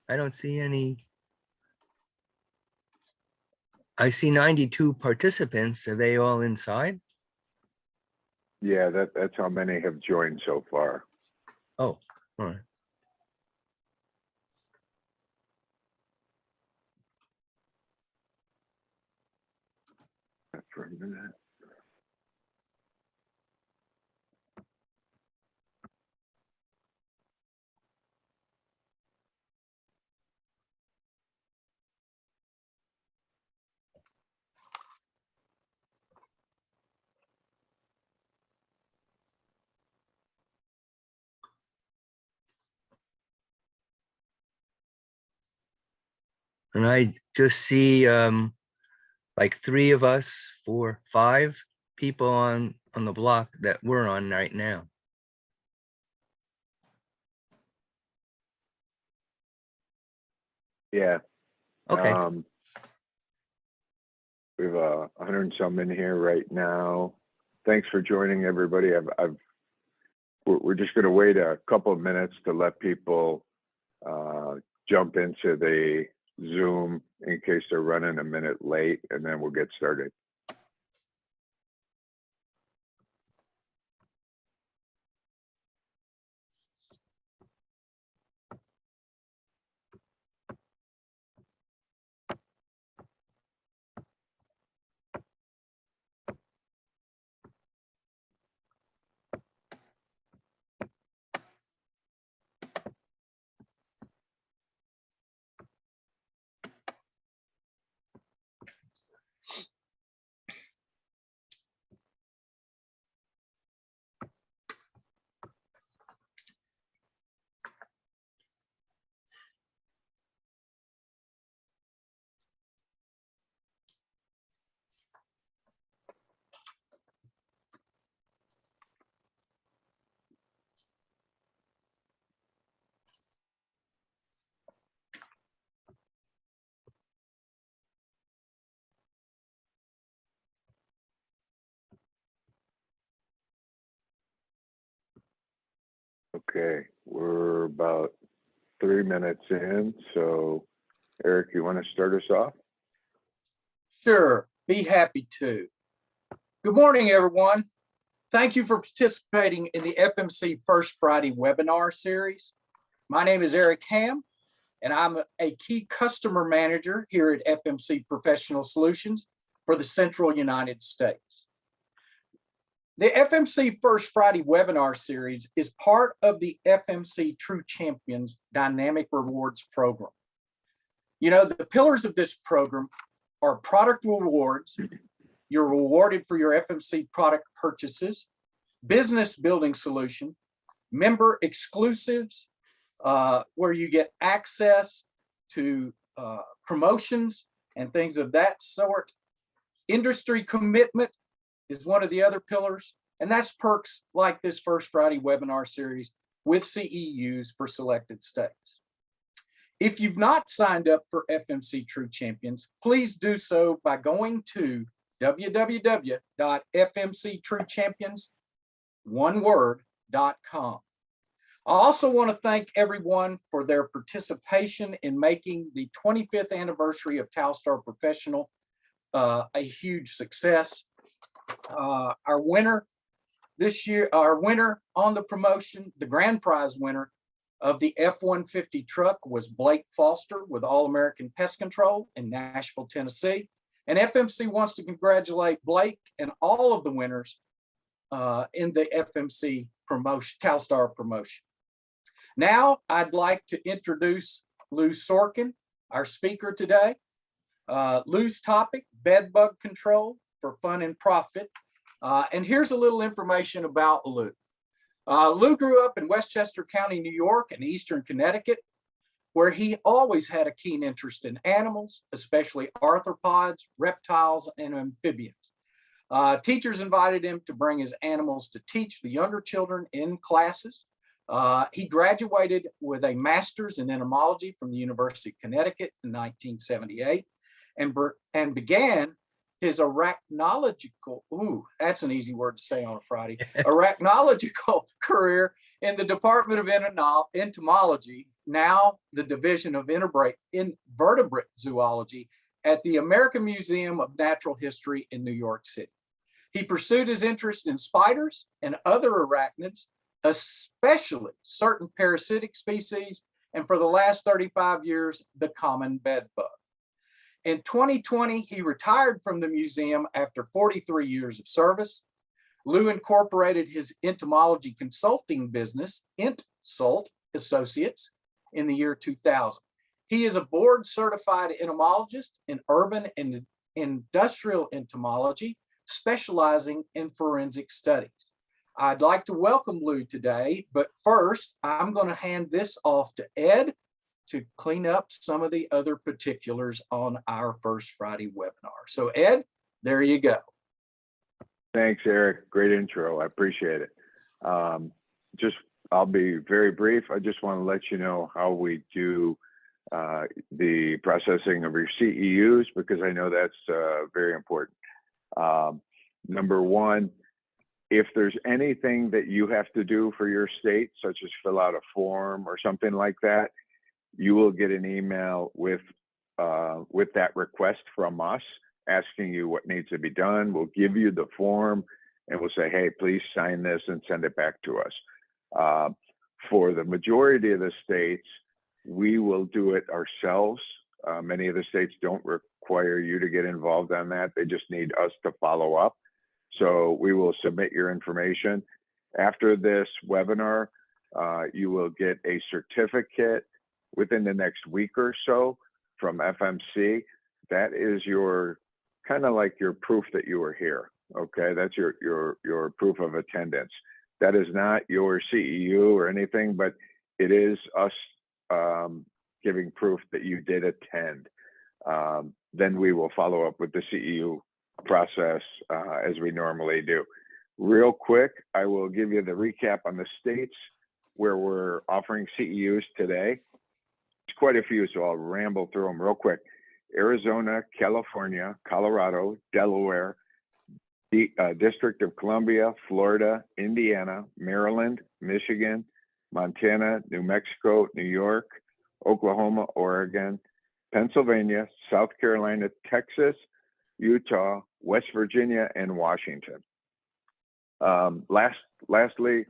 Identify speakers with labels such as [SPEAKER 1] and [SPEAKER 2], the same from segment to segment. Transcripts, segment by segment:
[SPEAKER 1] I don't see any. I see 92 participants. Are they all inside?
[SPEAKER 2] Yeah, that's how many have joined so far.
[SPEAKER 1] Oh, all right.
[SPEAKER 2] For a minute.
[SPEAKER 1] And I just see like 3 of us, 4, 5 people on the block that we're on right now.
[SPEAKER 2] Yeah.
[SPEAKER 1] Okay.
[SPEAKER 2] We have 100 and some in here right now. Thanks for joining, everybody. We're just going to wait a couple of minutes to let people jump into the Zoom in case they're running a minute late, and then we'll get started. Okay, we're about 3 minutes in. So, Eric, you want to start us off?
[SPEAKER 3] Sure, be happy to. Good morning, everyone. Thank you for participating in the FMC First Friday webinar series. My name is Eric Ham, and I'm a key customer manager here at FMC Professional Solutions for the Central United States. The FMC First Friday webinar series is part of the FMC True Champions Dynamic Rewards program. You know, the pillars of this program are product rewards. You're rewarded for your FMC product purchases, business building solution, member exclusives, where you get access to promotions and things of that sort. Industry commitment is one of the other pillars, and that's perks like this First Friday webinar series with CEUs for selected states. If you've not signed up for FMC True Champions, please do so by going to www.fmctruechampions.com. I also want to thank everyone for their participation in making the 25th anniversary of Talstar Professional a huge success. Our winner this year, our winner on the promotion, the grand prize winner of the F-150 truck was Blake Foster with All American Pest Control in Nashville, Tennessee. And FMC wants to congratulate Blake and all of the winners in the FMC promotion, Talstar promotion. Now, I'd like to introduce Louis Sorkin, our speaker today. Lou's topic, bed bug control for fun and profit. And here's a little information about Lou. Lou grew up in Westchester County, New York, and Eastern Connecticut, where he always had a keen interest in animals, especially arthropods, reptiles, and amphibians. Teachers invited him to bring his animals to teach the younger children in classes. He graduated with a master's in entomology from the University of Connecticut in 1978 and began his arachnological, that's an easy word to say on a Friday, arachnological career in the Department of Entomology now the Division of Invertebrate Zoology at the American Museum of Natural History in New York City. He pursued his interest in spiders and other arachnids, especially certain parasitic species, and for the last 35 years, the common bed bug. In 2020, he retired from the museum after 43 years of service. Lou incorporated his entomology consulting business, Entsult Associates, in the year 2000. He is a board certified entomologist in urban and industrial entomology, specializing in forensic studies. I'd like to welcome Lou today, but first I'm going to hand this off to Ed to clean up some of the other particulars on our First Friday webinar. So Ed, there you go.
[SPEAKER 2] Thanks, Eric. Great intro. I appreciate it. I'll be very brief. I just want to let you know how we do the processing of your CEUs, because I know that's very important. Number one, if there's anything that you have to do for your state, such as fill out a form or something like that, you will get an email with that request from us asking you what needs to be done. We'll give you the form and we'll say, hey, please sign this and send it back to us. For the majority of the states, we will do it ourselves. Many of the states don't require you to get involved on that. They just need us to follow up. So we will submit your information. After this webinar, you will get a certificate within the next week or so from FMC. That is your kind of like your proof that you were here. Okay, that's your proof of attendance. That is not your CEU or anything, but it is us giving proof that you did attend. Then we will follow up with the CEU process as we normally do. Real quick, I will give you the recap on the states where we're offering CEUs today. It's quite a few, so I'll ramble through them real quick. Arizona, California, Colorado, Delaware, the District of Columbia, Florida, Indiana, Maryland, Michigan, Montana, New Mexico, New York, Oklahoma, Oregon, Pennsylvania, South Carolina, Texas, Utah, West Virginia, and Washington. Lastly,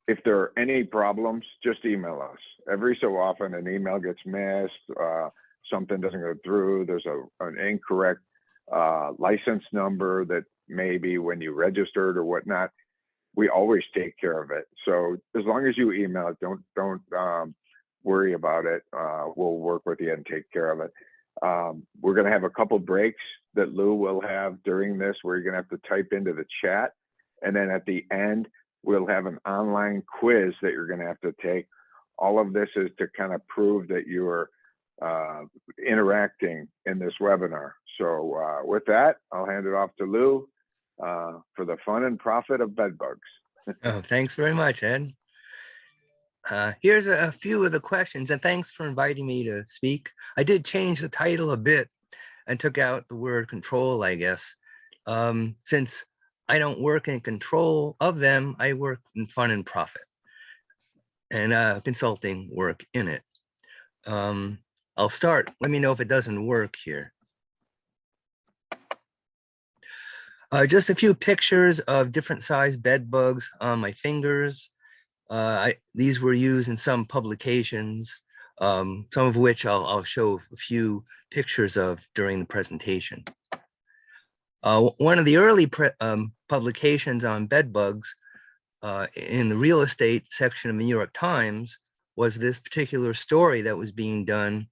[SPEAKER 2] if there are any problems, just email us. Every so often an email gets missed, something doesn't go through, there's an incorrect license number that maybe when you registered or whatnot, we always take care of it. So as long as you email it, don't worry about it. We'll work with you and take care of it. We're going to have a couple breaks that Lou will have during this where you're going to have to type into the chat. And then at the end, we'll have an online quiz that you're going to have to take. All of this is to kind of prove that you're interacting in this webinar. So with that, I'll hand it off to Lou for the fun and profit of bed bugs.
[SPEAKER 1] Oh, thanks very much, Ed. Here's a few of the questions, and thanks for inviting me to speak. I did change the title a bit and took out the word control, I guess. Since I don't work in control of them, I work in fun and profit and consulting work in it. I'll start. Let me know if it doesn't work here. Just a few pictures of different size bed bugs on my fingers. These were used in some publications, some of which I'll show a few pictures of during the presentation. One of the early publications on bed bugs in the real estate section of the New York Times was this particular story that was being done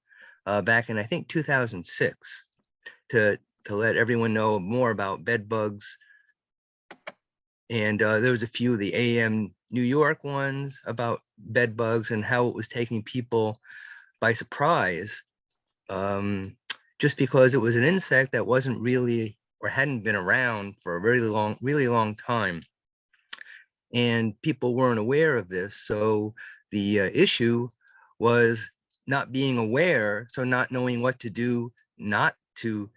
[SPEAKER 1] back in, I think, 2006 to let everyone know more about bed bugs. And there was a few of the AM New York ones about bed bugs and how it was taking people by surprise, just because it was an insect that wasn't really or hadn't been around for a really long time. And people weren't aware of this. So the issue was not being aware, so not knowing what to do not to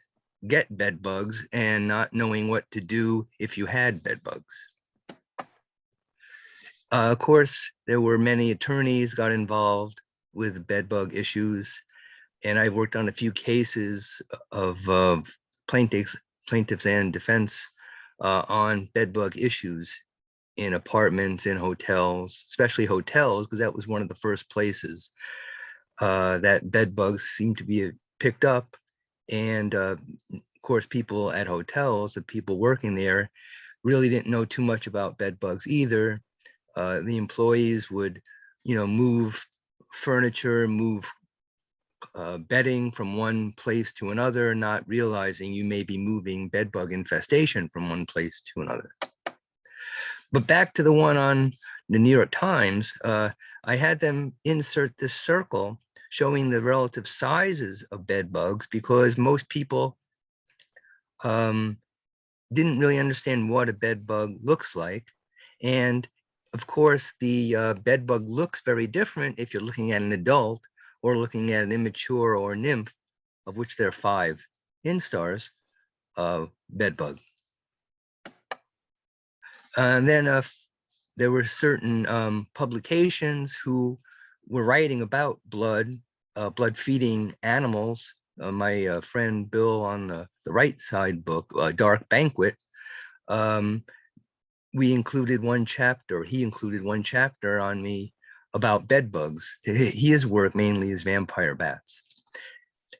[SPEAKER 1] get bed bugs and not knowing what to do if you had bed bugs. Of course, there were many attorneys got involved with bed bug issues, and I worked on a few cases of plaintiffs, plaintiffs and defense on bed bug issues in apartments, in hotels, especially hotels, because that was one of the first places that bed bugs seemed to be picked up. And of course, people at hotels, the people working there, really didn't know too much about bed bugs either. The employees would, move furniture, move bedding from one place to another, not realizing you may be moving bed bug infestation from one place to another. But back to the one on the New York Times, I had them insert this circle showing the relative sizes of bed bugs because most people didn't really understand what a bed bug looks like. And of course, the bed bug looks very different if you're looking at an adult or looking at an immature or nymph, of which there are 5 instars of bed bug. And then there were certain publications who were writing about blood feeding animals. My friend Bill on the right side book, Dark Banquet, he included one chapter on me about bed bugs. His work mainly is vampire bats.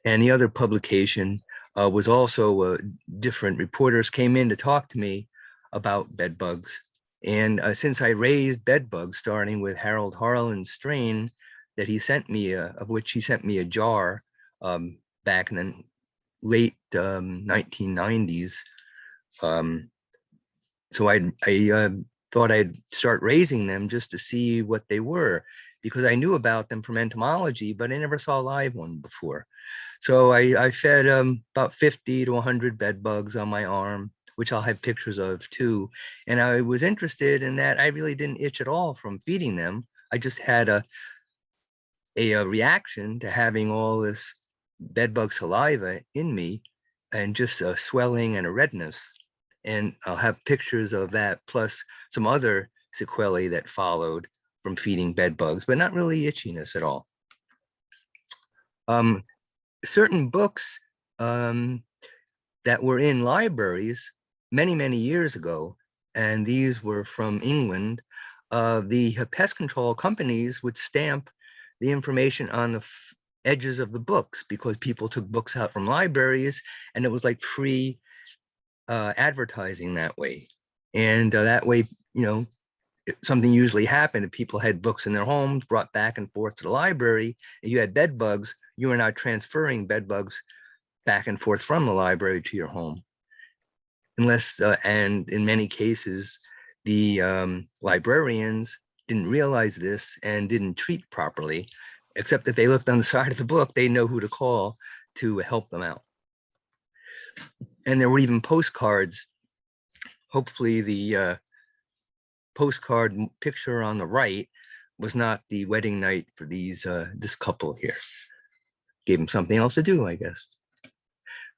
[SPEAKER 1] And the other publication was also different reporters came in to talk to me about bed bugs. And since I raised bed bugs, starting with Harold Harlan's strain that he sent me, of which he sent me a jar back in the late 1990s. So I thought I'd start raising them just to see what they were, because I knew about them from entomology, but I never saw a live one before. So I fed about 50 to 100 bed bugs on my arm, which I'll have pictures of too. And I was interested in that. I really didn't itch at all from feeding them. I just had a reaction to having all this bed bug saliva in me and just a swelling and a redness. And I'll have pictures of that, plus some other sequelae that followed from feeding bed bugs, but not really itchiness at all. Certain books that were in libraries many, many years ago, and these were from England, the pest control companies would stamp the information on the edges of the books because people took books out from libraries, and it was like free advertising that way. And that way, something usually happened if people had books in their homes brought back and forth to the library. If you had bed bugs, you were not transferring bed bugs back and forth from the library to your home. Unless, and in many cases, the librarians didn't realize this and didn't treat properly, except if they looked on the side of the book, they know who to call to help them out. And there were even postcards. Hopefully the postcard picture on the right was not the wedding night for this couple here. Gave them something else to do, I guess.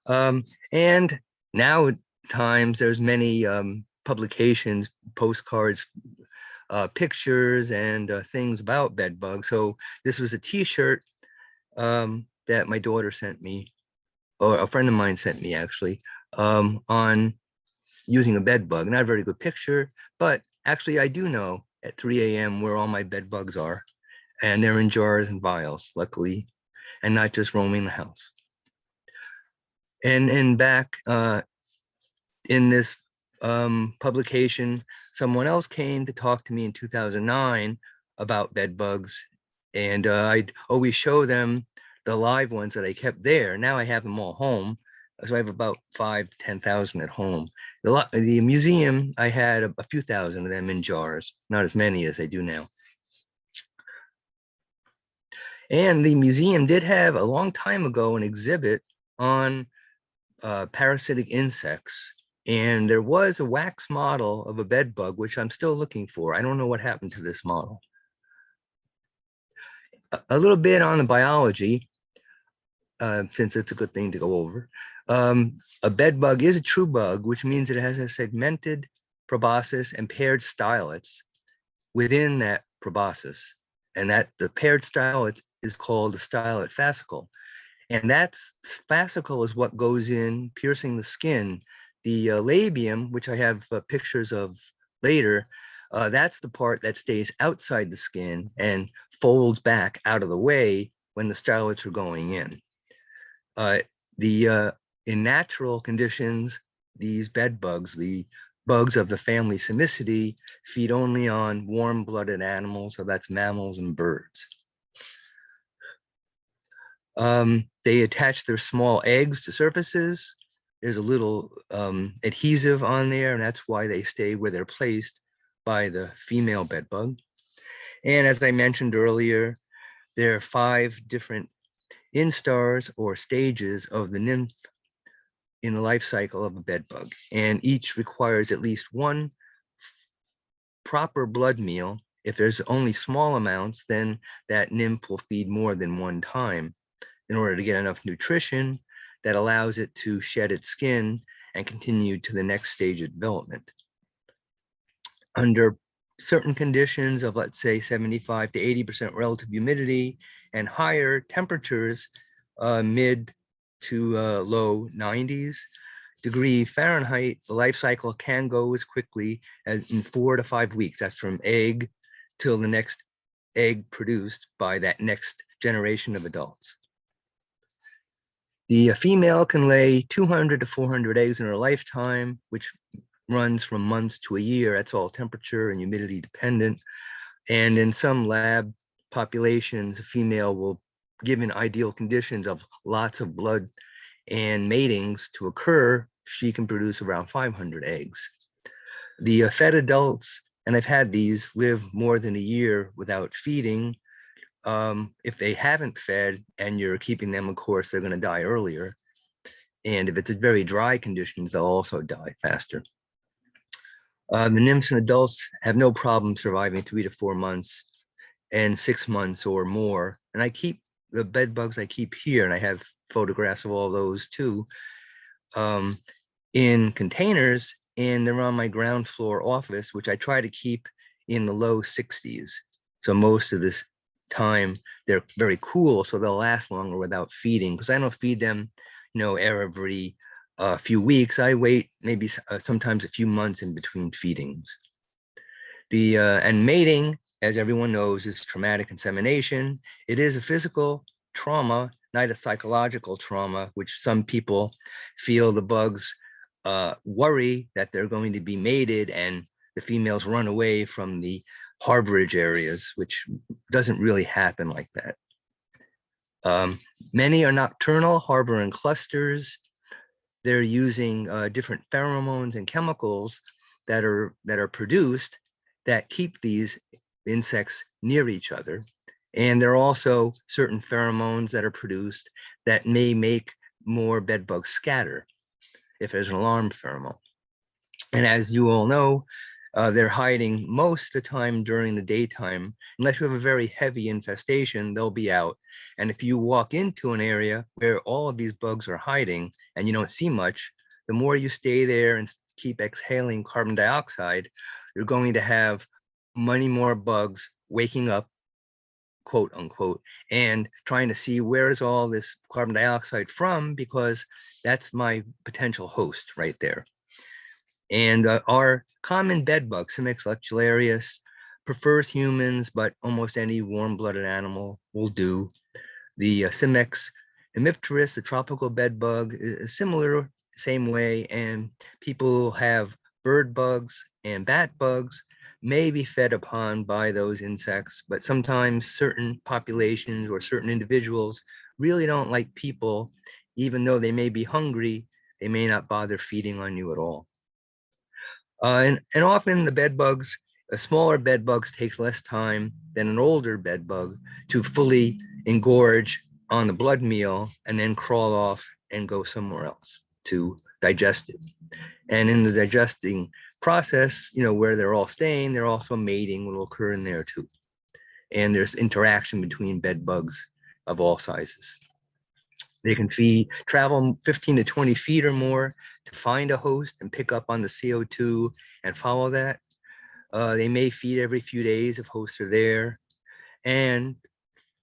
[SPEAKER 1] And now at times there's many publications, postcards, pictures, and things about bed bugs. So this was a T-shirt that my daughter sent me, or a friend of mine sent me actually, on using a bed bug. Not a very good picture, but actually I do know at 3 a.m. where all my bed bugs are, and they're in jars and vials, luckily, and not just roaming the house. And back in this publication, someone else came to talk to me in 2009 about bed bugs, and I'd always show them the live ones that I kept there. Now I have them all home, so I have about 5,000 to 10,000 at home. The museum, I had a few thousand of them in jars, not as many as I do now. And the museum did have a long time ago an exhibit on parasitic insects. And there was a wax model of a bed bug, which I'm still looking for. I don't know what happened to this model. A little bit on the biology, since it's a good thing to go over. A bed bug is a true bug, which means it has a segmented proboscis and paired stylets. within that proboscis. And that the paired style is called the stylet fascicle. And that's fascicle is what goes in, piercing the skin. The labium, which I have pictures of later, that's the part that stays outside the skin and folds back out of the way when the stylets are going in. Uh, in natural conditions, these bed bugs, the bugs of the family Simidae, feed only on warm-blooded animals, so that's mammals and birds. They attach their small eggs to surfaces. There's a little adhesive on there, and that's why they stay where they're placed by the female bed bug. And as I mentioned earlier, there are 5 different instars or stages of the nymph in the life cycle of a bed bug, and each requires at least one proper blood meal. If there's only small amounts, then that nymph will feed more than one time in order to get enough nutrition that allows it to shed its skin and continue to the next stage of development. Under certain conditions of, let's say, 75 to 80% relative humidity and higher temperatures, mid to low 90s degree Fahrenheit, the life cycle can go as quickly as in 4 to 5 weeks. That's from egg till the next egg produced by that next generation of adults. The female can lay 200 to 400 eggs in her lifetime, which runs from months to a year. That's all temperature and humidity dependent. And in some lab populations, a female will, given ideal conditions of lots of blood and matings to occur, she can produce around 500 eggs. The fed adults, and I've had these, live more than a year without feeding. If they haven't fed and you're keeping them, of course, they're going to die earlier. And if it's a very dry conditions, they'll also die faster. The nymphs and adults have no problem surviving 3 to 4 months and 6 months or more. And I keep the bed bugs I keep here, and I have photographs of all those too, in containers, and they're on my ground floor office, which I try to keep in the low 60s. So most of this time they're very cool, so they'll last longer without feeding, because I don't feed them, every few weeks. I wait maybe sometimes a few months in between feedings. And mating, as everyone knows, is traumatic insemination. It is a physical trauma, not a psychological trauma, which some people feel the bugs worry that they're going to be mated and the females run away from the harborage areas, which doesn't really happen like that. Many are nocturnal, harbor in clusters. They're using different pheromones and chemicals that are produced that keep these insects near each other. And there are also certain pheromones that are produced that may make more bed bugs scatter if there's an alarm pheromone. And as you all know, they're hiding most of the time during the daytime. Unless you have a very heavy infestation, they'll be out. And if you walk into an area where all of these bugs are hiding and you don't see much, the more you stay there and keep exhaling carbon dioxide, you're going to have many more bugs waking up, quote unquote, and trying to see where is all this carbon dioxide from, because that's my potential host right there. And our common bed bug, Cimex lectularius, prefers humans, but almost any warm-blooded animal will do. The Cimex hemipterus, the tropical bed bug, is similar, same way, and people have bird bugs and bat bugs may be fed upon by those insects, but sometimes certain populations or certain individuals really don't like people. Even though they may be hungry, they may not bother feeding on you at all. And often the bed bugs, smaller bed bugs, takes less time than an older bed bug to fully engorge on the blood meal and then crawl off and go somewhere else to digest it. And in the digesting process, where they're all staying, they're also mating will occur in there too. And there's interaction between bed bugs of all sizes. They can travel 15 to 20 feet or more to find a host and pick up on the CO2 and follow that. They may feed every few days if hosts are there. And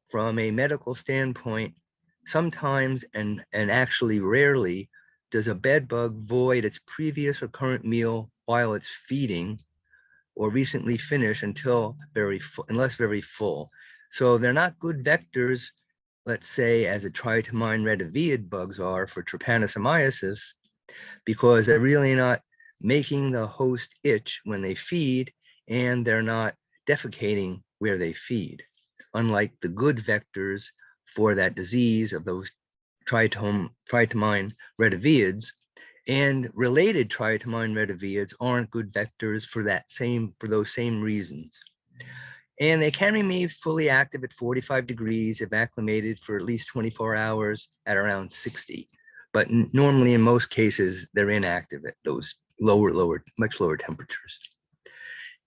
[SPEAKER 1] from a medical standpoint, sometimes and actually rarely does a bed bug void its previous or current meal while it's feeding or recently finished until unless very full. So they're not good vectors, let's say, as a triatomine retaviid bugs are for trypanosomiasis, because they're really not making the host itch when they feed, and they're not defecating where they feed, unlike the good vectors for that disease of those triatomine retaviids. And related triatomine retaviids aren't good vectors for those same reasons. And they can remain fully active at 45 degrees if acclimated for at least 24 hours at around 60. But normally, in most cases, they're inactive at those much lower temperatures.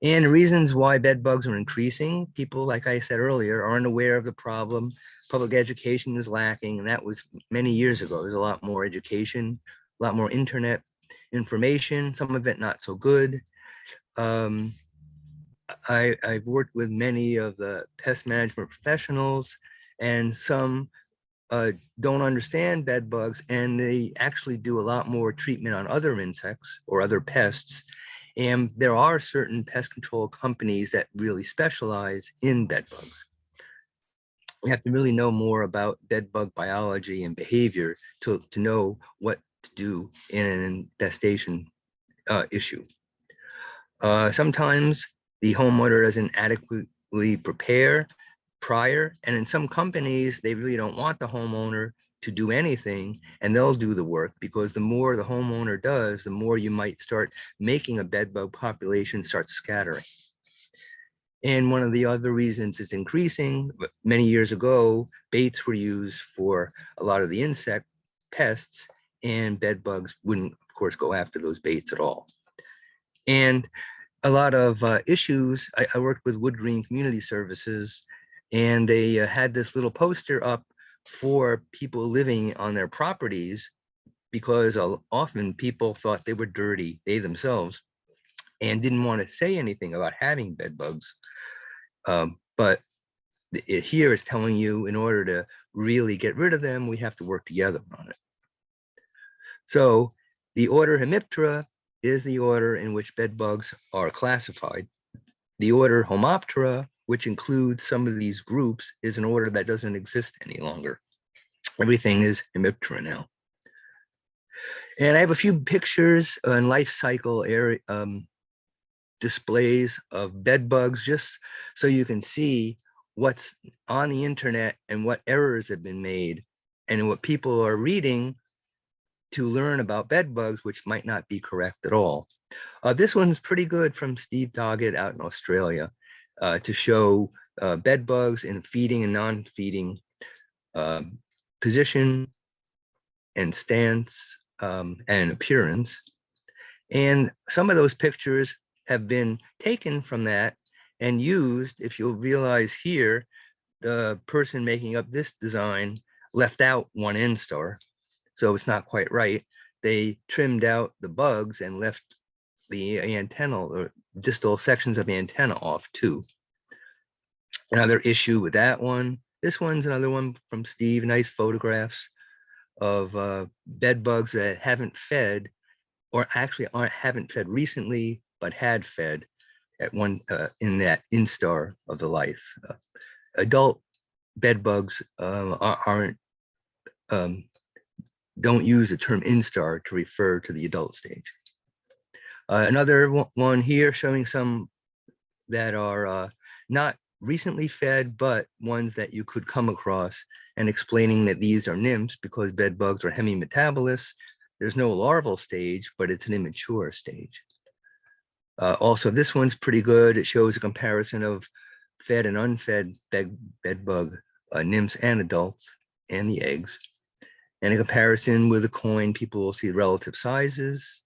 [SPEAKER 1] And the reasons why bed bugs are increasing, people, like I said earlier, aren't aware of the problem. Public education is lacking, and that was many years ago. There's a lot more education, a lot more internet information, some of it not so good. I've worked with many of the pest management professionals, and some don't understand bed bugs, and they actually do a lot more treatment on other insects or other pests. And there are certain pest control companies that really specialize in bed bugs. You have to really know more about bed bug biology and behavior to know what to do in an infestation issue. Sometimes the homeowner doesn't adequately prepare prior, and in some companies, they really don't want the homeowner to do anything, and they'll do the work, because the more the homeowner does, the more you might start making a bed bug population start scattering. And one of the other reasons it's increasing, many years ago, baits were used for a lot of the insect pests, and bed bugs wouldn't, of course, go after those baits at all. And a lot of issues. I worked with Wood Green Community Services, and they had this little poster up for people living on their properties, because often people thought they were dirty, they themselves, and didn't want to say anything about having bed bugs. But here it's telling you, in order to really get rid of them, we have to work together on it. So the order Hemiptera is the order in which bed bugs are classified. The order Homoptera, which includes some of these groups, is an order that doesn't exist any longer. Everything is Hemiptera now. And I have a few pictures and life cycle area displays of bed bugs, just so you can see what's on the internet and what errors have been made and what people are reading to learn about bed bugs, which might not be correct at all. This one's pretty good, from Steve Doggett out in Australia, to show bed bugs in feeding and non-feeding position and stance and appearance. And some of those pictures have been taken from that and used. If you'll realize here, the person making up this design left out one instar, so it's not quite right. They trimmed out the bugs and left the antennal or distal sections of the antenna off too. Another issue with that one. This one's another one from Steve. Nice photographs of bed bugs that haven't fed, or actually haven't fed recently, but had fed at one in that instar of the life. Adult bed bugs aren't don't use the term instar to refer to the adult stage. Another one here showing some that are not recently fed, but ones that you could come across, and explaining that these are nymphs because bed bugs are hemimetabolists. There's no larval stage, but it's an immature stage. Also, this one's pretty good. It shows a comparison of fed and unfed bed bug nymphs and adults, and the eggs. And a comparison with a coin, people will see relative sizes.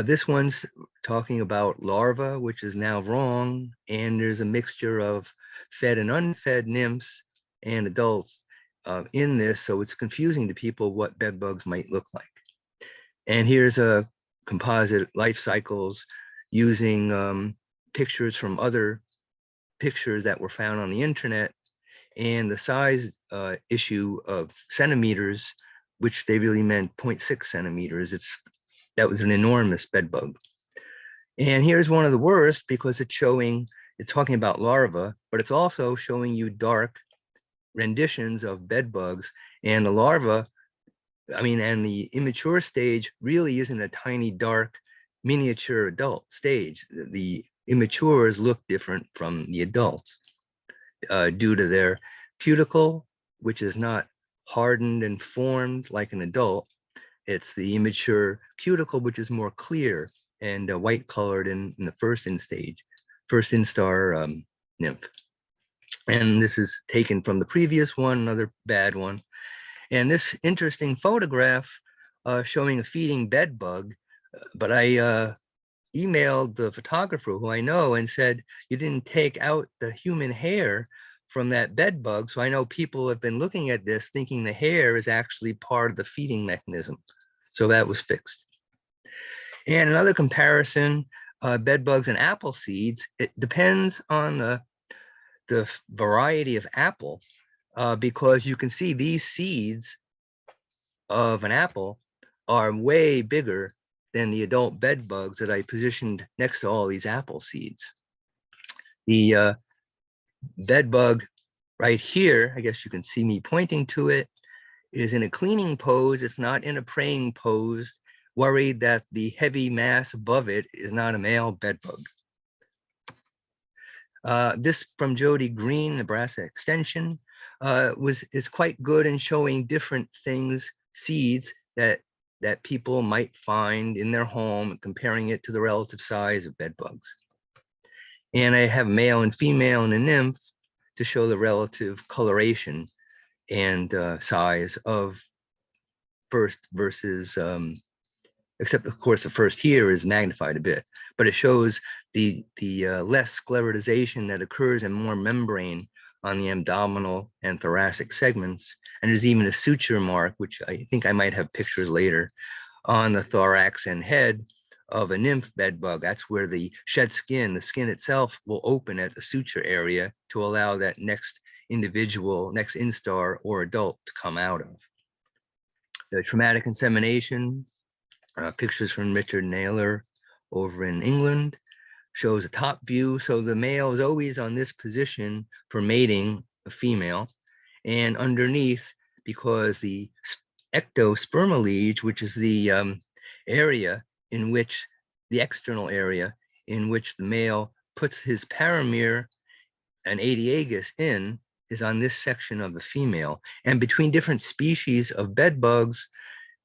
[SPEAKER 1] This one's talking about larva, which is now wrong, and there's a mixture of fed and unfed nymphs and adults in this, so it's confusing to people what bed bugs might look like. And here's a composite life cycles using pictures from other pictures that were found on the internet, and the size issue of centimeters, which they really meant 0.6 centimeters. That was an enormous bed bug. And here's one of the worst because it's talking about larvae, but it's also showing you dark renditions of bed bugs. And the larva, and the immature stage really isn't a tiny, dark, miniature adult stage. The immatures look different from the adults due to their cuticle, which is not hardened and formed like an adult. It's the immature cuticle, which is more clear and white colored in the first instar nymph. And this is taken from the previous one, another bad one. And this interesting photograph showing a feeding bed bug, but I emailed the photographer who I know and said, you didn't take out the human hair from that bed bug. So I know people have been looking at this thinking the hair is actually part of the feeding mechanism. So that was fixed. And another comparison, bed bugs and apple seeds, it depends on the variety of apple, because you can see these seeds of an apple are way bigger than the adult bed bugs that I positioned next to all these apple seeds. The bed bug right here, I guess you can see me pointing to it, is in a cleaning pose. It's not in a praying pose, worried that the heavy mass above it is not a male bed bug. This from Jody Green, Nebraska Extension, is quite good in showing different things, seeds that people might find in their home, comparing it to the relative size of bed bugs. And I have male and female and a nymph to show the relative coloration and size of first versus, except of course the first here is magnified a bit, but it shows the less sclerotization that occurs and more membrane on the abdominal and thoracic segments. And there's even a suture mark, which I think I might have pictures later, on the thorax and head of a nymph bed bug. That's where the shed skin, the skin itself, will open at the suture area to allow that next individual, next instar or adult to come out of. The traumatic insemination, pictures from Richard Naylor over in England, shows a top view. So the male is always on this position for mating a female. And underneath, because the ectospermolege, which is the area in which, the external area in which the male puts his paramere and adiagus in, is on this section of the female. And between different species of bed bugs,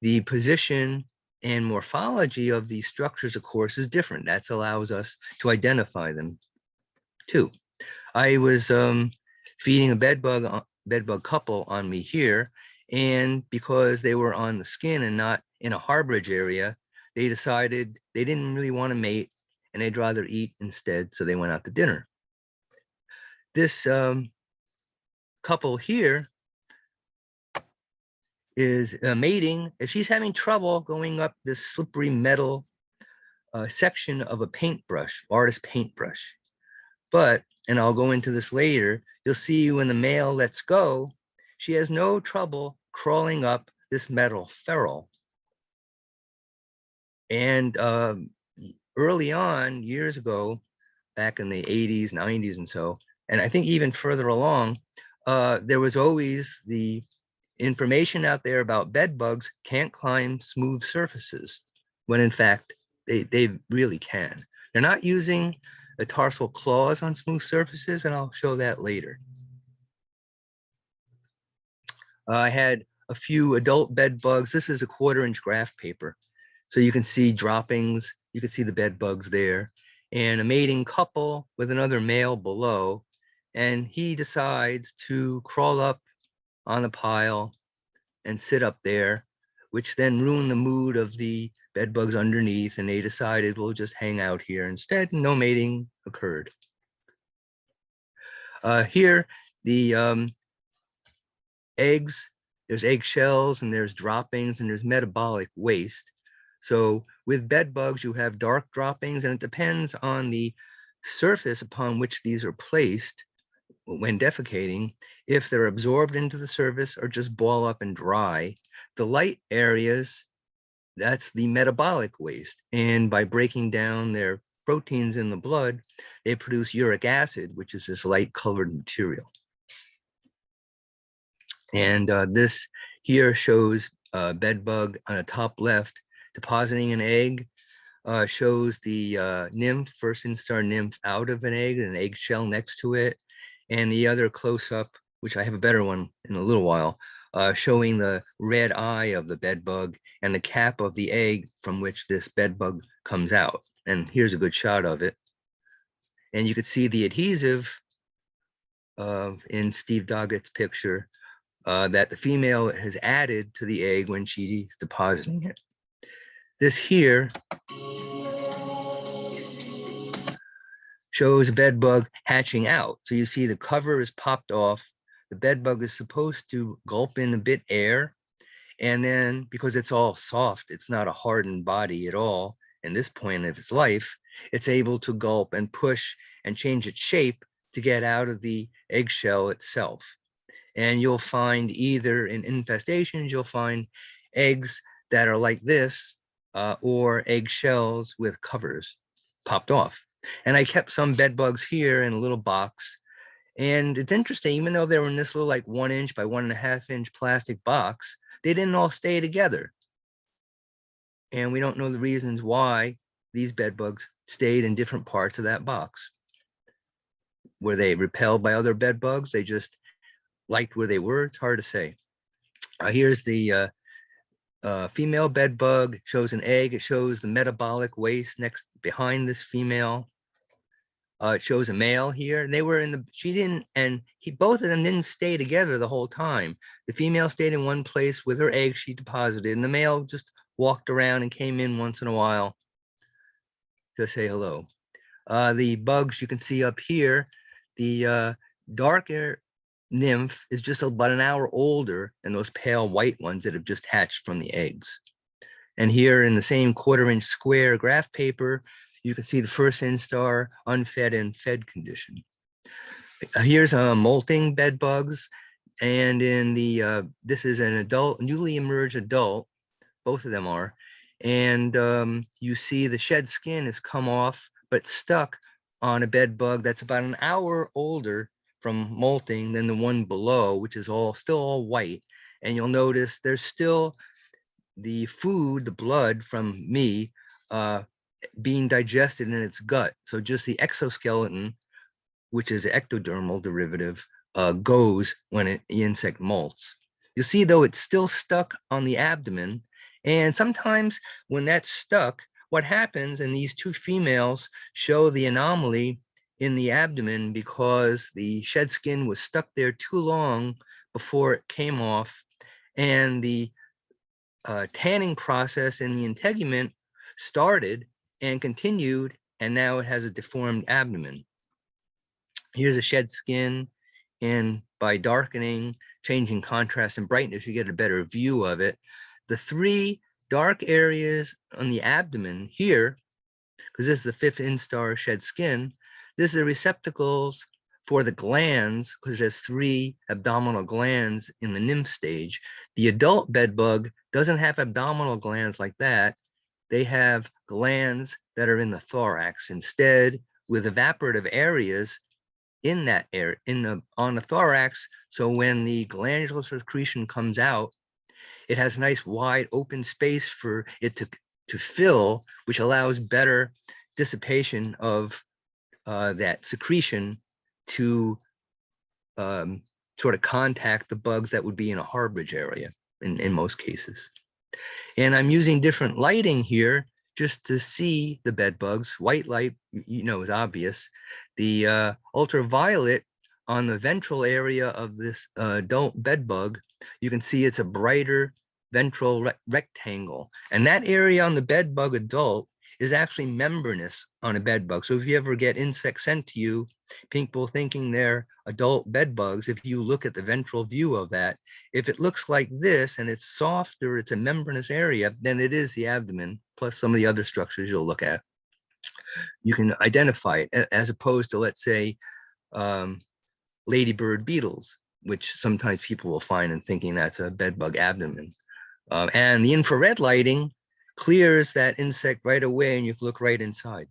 [SPEAKER 1] the position and morphology of these structures, of course, is different. That allows us to identify them too. I was feeding a bed bug couple on me here, and because they were on the skin and not in a harborage area, they decided they didn't really want to mate and they'd rather eat instead, so they went out to dinner. This couple here is mating. She's having trouble going up this slippery metal section of a paintbrush, artist paintbrush. But, and I'll go into this later, you'll see when the male lets go, she has no trouble crawling up this metal ferrule. And early on, years ago, back in the 80s, 90s and so, and I think even further along, there was always the information out there about bed bugs can't climb smooth surfaces, when in fact, they really can. They're not using the tarsal claws on smooth surfaces, and I'll show that later. I had a few adult bed bugs. This is a 1/4-inch graph paper. So you can see droppings, you can see the bed bugs there, and a mating couple with another male below. And he decides to crawl up on a pile and sit up there, which then ruined the mood of the bed bugs underneath, and they decided we'll just hang out here instead. No mating occurred. Here, the eggs, there's egg shells and there's droppings and there's metabolic waste. So with bed bugs, you have dark droppings, and it depends on the surface upon which these are placed when defecating, if they're absorbed into the surface or just ball up and dry, the light areas, that's the metabolic waste. And by breaking down their proteins in the blood, they produce uric acid, which is this light colored material. And this here shows a bed bug on the top left depositing an egg, shows the nymph, first instar nymph out of an eggshell next to it. And the other close up, which I have a better one in a little while, showing the red eye of the bed bug and the cap of the egg from which this bed bug comes out. And here's a good shot of it. And you could see the adhesive in Steve Doggett's picture that the female has added to the egg when she's depositing it. This here shows a bed bug hatching out. So you see the cover is popped off. The bed bug is supposed to gulp in a bit air. And then because it's all soft, it's not a hardened body at all. In this point of its life, it's able to gulp and push and change its shape to get out of the eggshell itself. And you'll find either in infestations, you'll find eggs that are like this or eggshells with covers popped off. And I kept some bed bugs here in a little box. And it's interesting, even though they were in this little like 1 inch by 1.5 inch plastic box, they didn't all stay together. And we don't know the reasons why these bed bugs stayed in different parts of that box. Were they repelled by other bed bugs? They just liked where they were? It's hard to say. Here's the female bed bug, shows an egg. It shows the metabolic waste next behind this female. It shows a male here, and they were in the, she didn't, and both of them didn't stay together the whole time. The female stayed in one place with her egg she deposited, and the male just walked around and came in once in a while to say hello. The bugs you can see up here, the darker nymph is just about an hour older than those pale white ones that have just hatched from the eggs. And here in the same 1/4 inch square graph paper, you can see the first instar unfed and fed condition. Here's molting bed bugs. And in the, this is an adult, newly emerged adult, both of them are. And you see the shed skin has come off, but stuck on a bed bug that's about an hour older from molting than the one below, which is still all white. And you'll notice there's still the food, the blood from me, being digested in its gut. So just the exoskeleton, which is the ectodermal derivative, goes when the insect molts. You see, though, it's still stuck on the abdomen. And sometimes when that's stuck, what happens, and these two females show the anomaly in the abdomen because the shed skin was stuck there too long before it came off, and the tanning process in the integument started and continued, and now it has a deformed abdomen. Here's a shed skin, and by darkening, changing contrast and brightness, you get a better view of it. The 3 dark areas on the abdomen here, because this is the 5th instar shed skin, this is the receptacles for the glands, because there's 3 abdominal glands in the nymph stage. The adult bed bug doesn't have abdominal glands like that. They have glands that are in the thorax instead, with evaporative areas in that area, on the thorax. So when the glandular secretion comes out, it has a nice wide open space for it to fill, which allows better dissipation of that secretion to sort of contact the bugs that would be in a harborage area in most cases. And I'm using different lighting here just to see the bed bugs. White light, you know, is obvious. The ultraviolet on the ventral area of this adult bed bug, you can see it's a brighter ventral rectangle. And that area on the bed bug adult is actually membranous on a bed bug. So if you ever get insects sent to you, people thinking they're adult bed bugs, if you look at the ventral view of that, if it looks like this and it's soft or it's a membranous area, then it is the abdomen, plus some of the other structures you'll look at. you can identify it, as opposed to, let's say, ladybird beetles, which sometimes people will find and thinking that's a bedbug abdomen. And the infrared lighting clears that insect right away, and you can look right inside.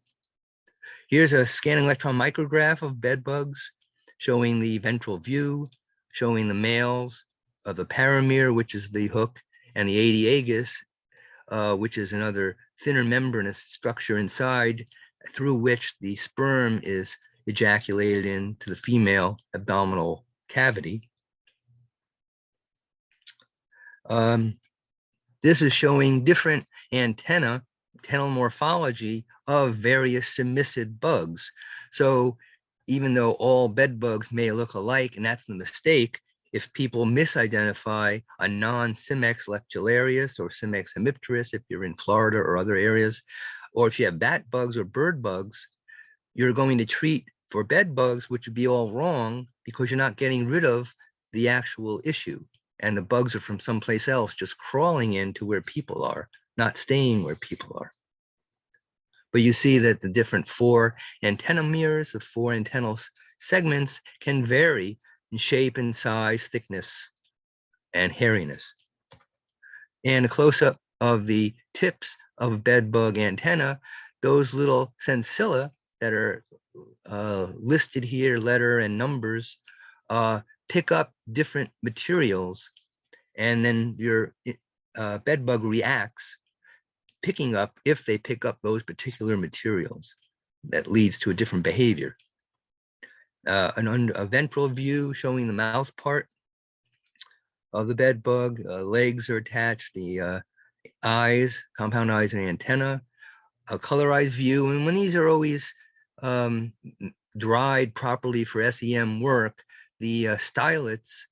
[SPEAKER 1] Here's a scanning electron micrograph of bedbugs showing the ventral view, showing the males of the paramere, which is the hook, and the adiagus, which is another thinner membranous structure inside, through which the sperm is ejaculated into the female abdominal cavity. This is showing different antennal morphology of various submissive bugs. So even though all bed bugs may look alike, and that's the mistake, if people misidentify a non-Cimex lectularius or Cimex hemipterus, if you're in Florida or other areas, or if you have bat bugs or bird bugs, you're going to treat for bed bugs, which would be all wrong because you're not getting rid of the actual issue. And the bugs are from someplace else, just crawling into where people are, not staying where people are. But you see that the different 4 antennomeres, the 4 antennal segments, can vary in shape and size, thickness, and hairiness. And a close-up of the tips of bedbug antenna, those little sensilla that are listed here, letter and numbers, pick up different materials, and then your bedbug reacts, picking up, if they pick up those materials, that leads to a different behavior. A ventral view showing the mouth part of the bedbug, legs are attached, the eyes, compound eyes and antenna, a colorized view. And when these are always dried properly for SEM work, the stylets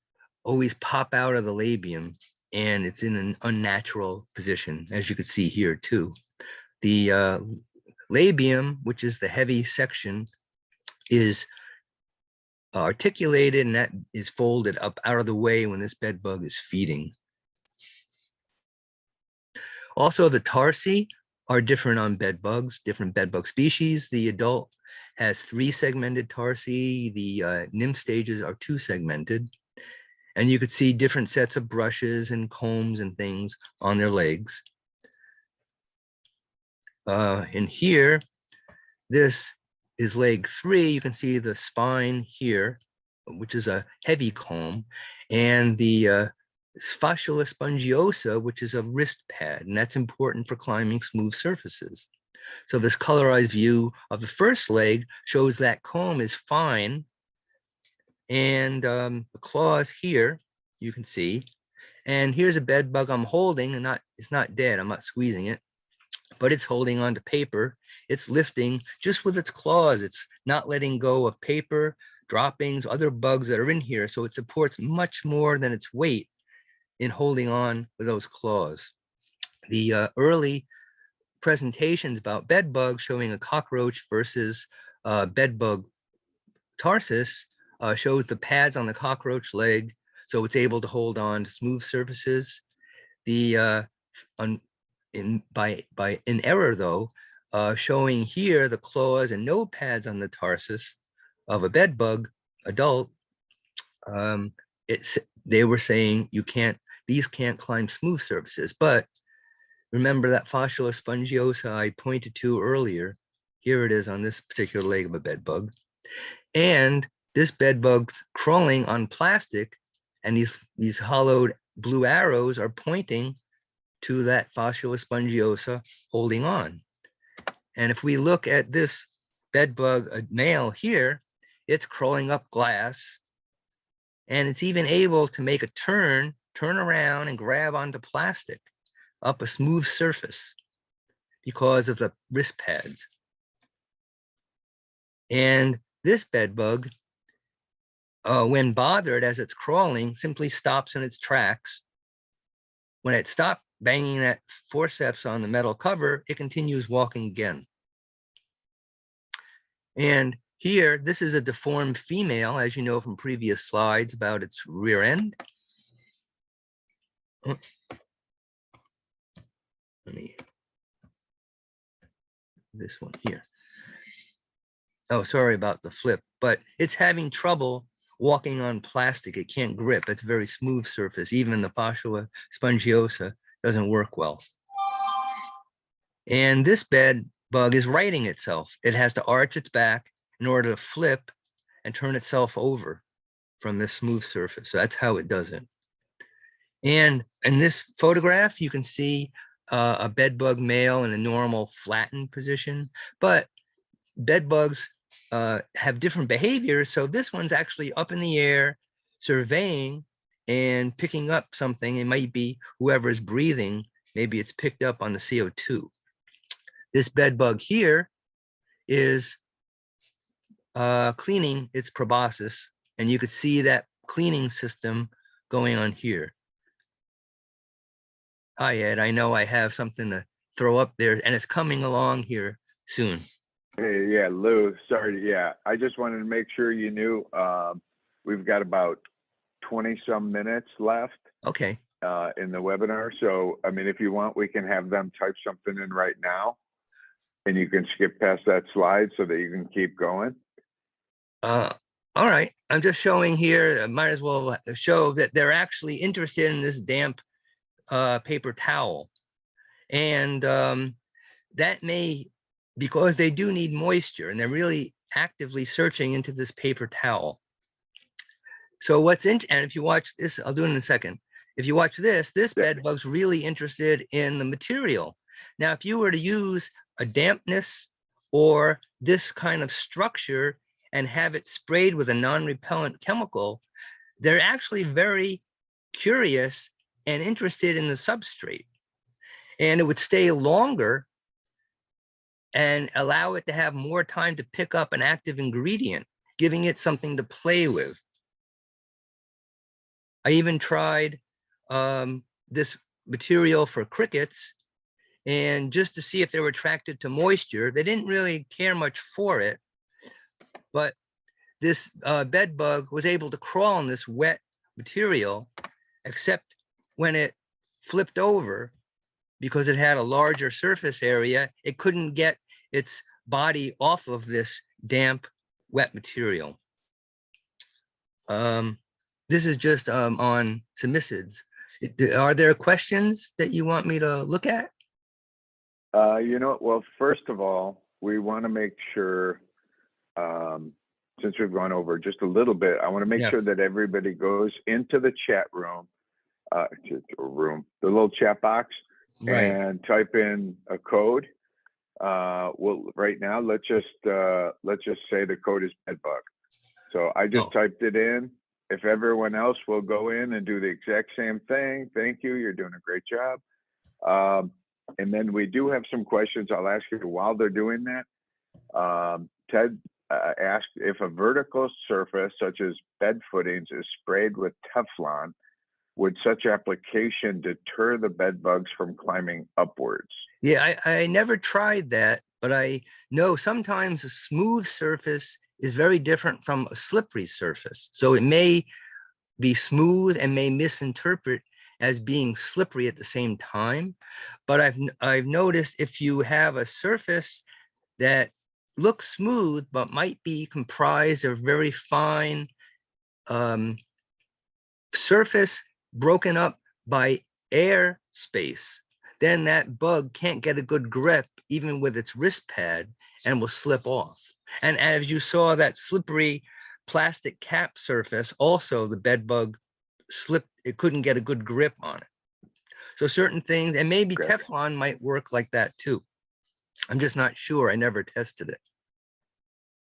[SPEAKER 1] always pop out of the labium, and it's in an unnatural position, as you could see here too. The labium, which is the heavy section, is articulated, and that is folded up out of the way when this bedbug is feeding. Also, the tarsi are different on bedbugs, different bedbug species. The adult has 3 segmented tarsi. The nymph stages are 2 segmented. And you could see different sets of brushes and combs and things on their legs. And here, this is leg 3. You can see the spine here, which is a heavy comb, and the fasciula spongiosa, which is a wrist pad, and that's important for climbing smooth surfaces. So this colorized view of the first leg shows that comb is fine, and the claws here, you can see. And here's a bed bug I'm holding, and it's not dead, I'm not squeezing it, but it's holding onto paper. It's lifting just with its claws. It's not letting go of paper, droppings, other bugs that are in here. So it supports much more than its weight in holding on with those claws. The early presentations about bed bugs showing a cockroach versus bed bug tarsus shows the pads on the cockroach leg, so it's able to hold on to smooth surfaces. The in error though, showing here the claws and no pads on the tarsus of a bed bug adult, they were saying these can't climb smooth surfaces. But remember that fasciula spongiosa I pointed to earlier? Here it is on this particular leg of a bed bug. And this bed bug crawling on plastic, and these hollowed blue arrows are pointing to that fasciula spongiosa holding on. And if we look at this bed bug male here, it's crawling up glass, and it's even able to make a turn around and grab onto plastic up a smooth surface because of the wrist pads. And this bed bug, when bothered as it's crawling, simply stops in its tracks. When it stopped banging that forceps on the metal cover, it continues walking again. And here, this is a deformed female, as you know from previous slides about its rear end. This one here. Oh, sorry about the flip, but it's having trouble walking on plastic. It can't grip. It's a very smooth surface. Even the fascia spongiosa doesn't work well. And this bed bug is righting itself. It has to arch its back in order to flip and turn itself over from this smooth surface. So that's how it does it. And in this photograph, you can see a bed bug male in a normal flattened position, but bed bugs have different behaviors. So this one's actually up in the air, surveying and picking up something. It might be whoever is breathing, maybe it's picked up on the CO2. This bed bug here is cleaning its proboscis, and you could see that cleaning system going on here. Hi, Ed. I know I have something to throw up there, and it's coming along here soon.
[SPEAKER 2] Hey, yeah, Lou, sorry. Yeah, I just wanted to make sure you knew we've got about 20 some minutes left
[SPEAKER 1] Okay.
[SPEAKER 2] in the webinar. So, I mean, if you want, we can have them type something in right now and you can skip past that slide so that you can keep going.
[SPEAKER 1] All right. I'm just showing here, might as well show that they're actually interested in this damp paper towel. And that may, because they do need moisture and they're really actively searching into this paper towel. So what's in, and if you watch this, I'll do it in a second. If you watch this bed bug's really interested in the material. Now, if you were to use a dampness or this kind of structure and have it sprayed with a non-repellent chemical, they're actually very curious and interested in the substrate. And it would stay longer and allow it to have more time to pick up an active ingredient, giving it something to play with. I even tried this material for crickets, and just to see if they were attracted to moisture. They didn't really care much for it, but this bed bug was able to crawl on this wet material, except when it flipped over, because it had a larger surface area, it couldn't get its body off of this damp, wet material. This is just on submissids. Are there questions that you want me to look at?
[SPEAKER 2] You know, well, first of all, we want to make sure, since we've gone over just a little bit, I want to make sure that everybody goes into the chat room, the little chat box, and type in a code. Well, right now, let's just say the code is bedbug. So I just typed it in. If everyone else will go in and do the exact same thing, thank you. You're doing a great job. And then we do have some questions I'll ask you while they're doing that. Ted asked if a vertical surface such as bed footings is sprayed with Teflon, would such application deter the bed bugs from climbing upwards?
[SPEAKER 1] Yeah, I never tried that, but I know sometimes a smooth surface is very different from a slippery surface. So it may be smooth and may misinterpret as being slippery at the same time. But I've noticed if you have a surface that looks smooth but might be comprised of very fine surface broken up by air space, then that bug can't get a good grip even with its wrist pad and will slip off. And as you saw, that slippery plastic cap surface, also the bed bug slipped, it couldn't get a good grip on it. So certain things, and maybe Teflon might work like that too. I'm just not sure. I never tested it.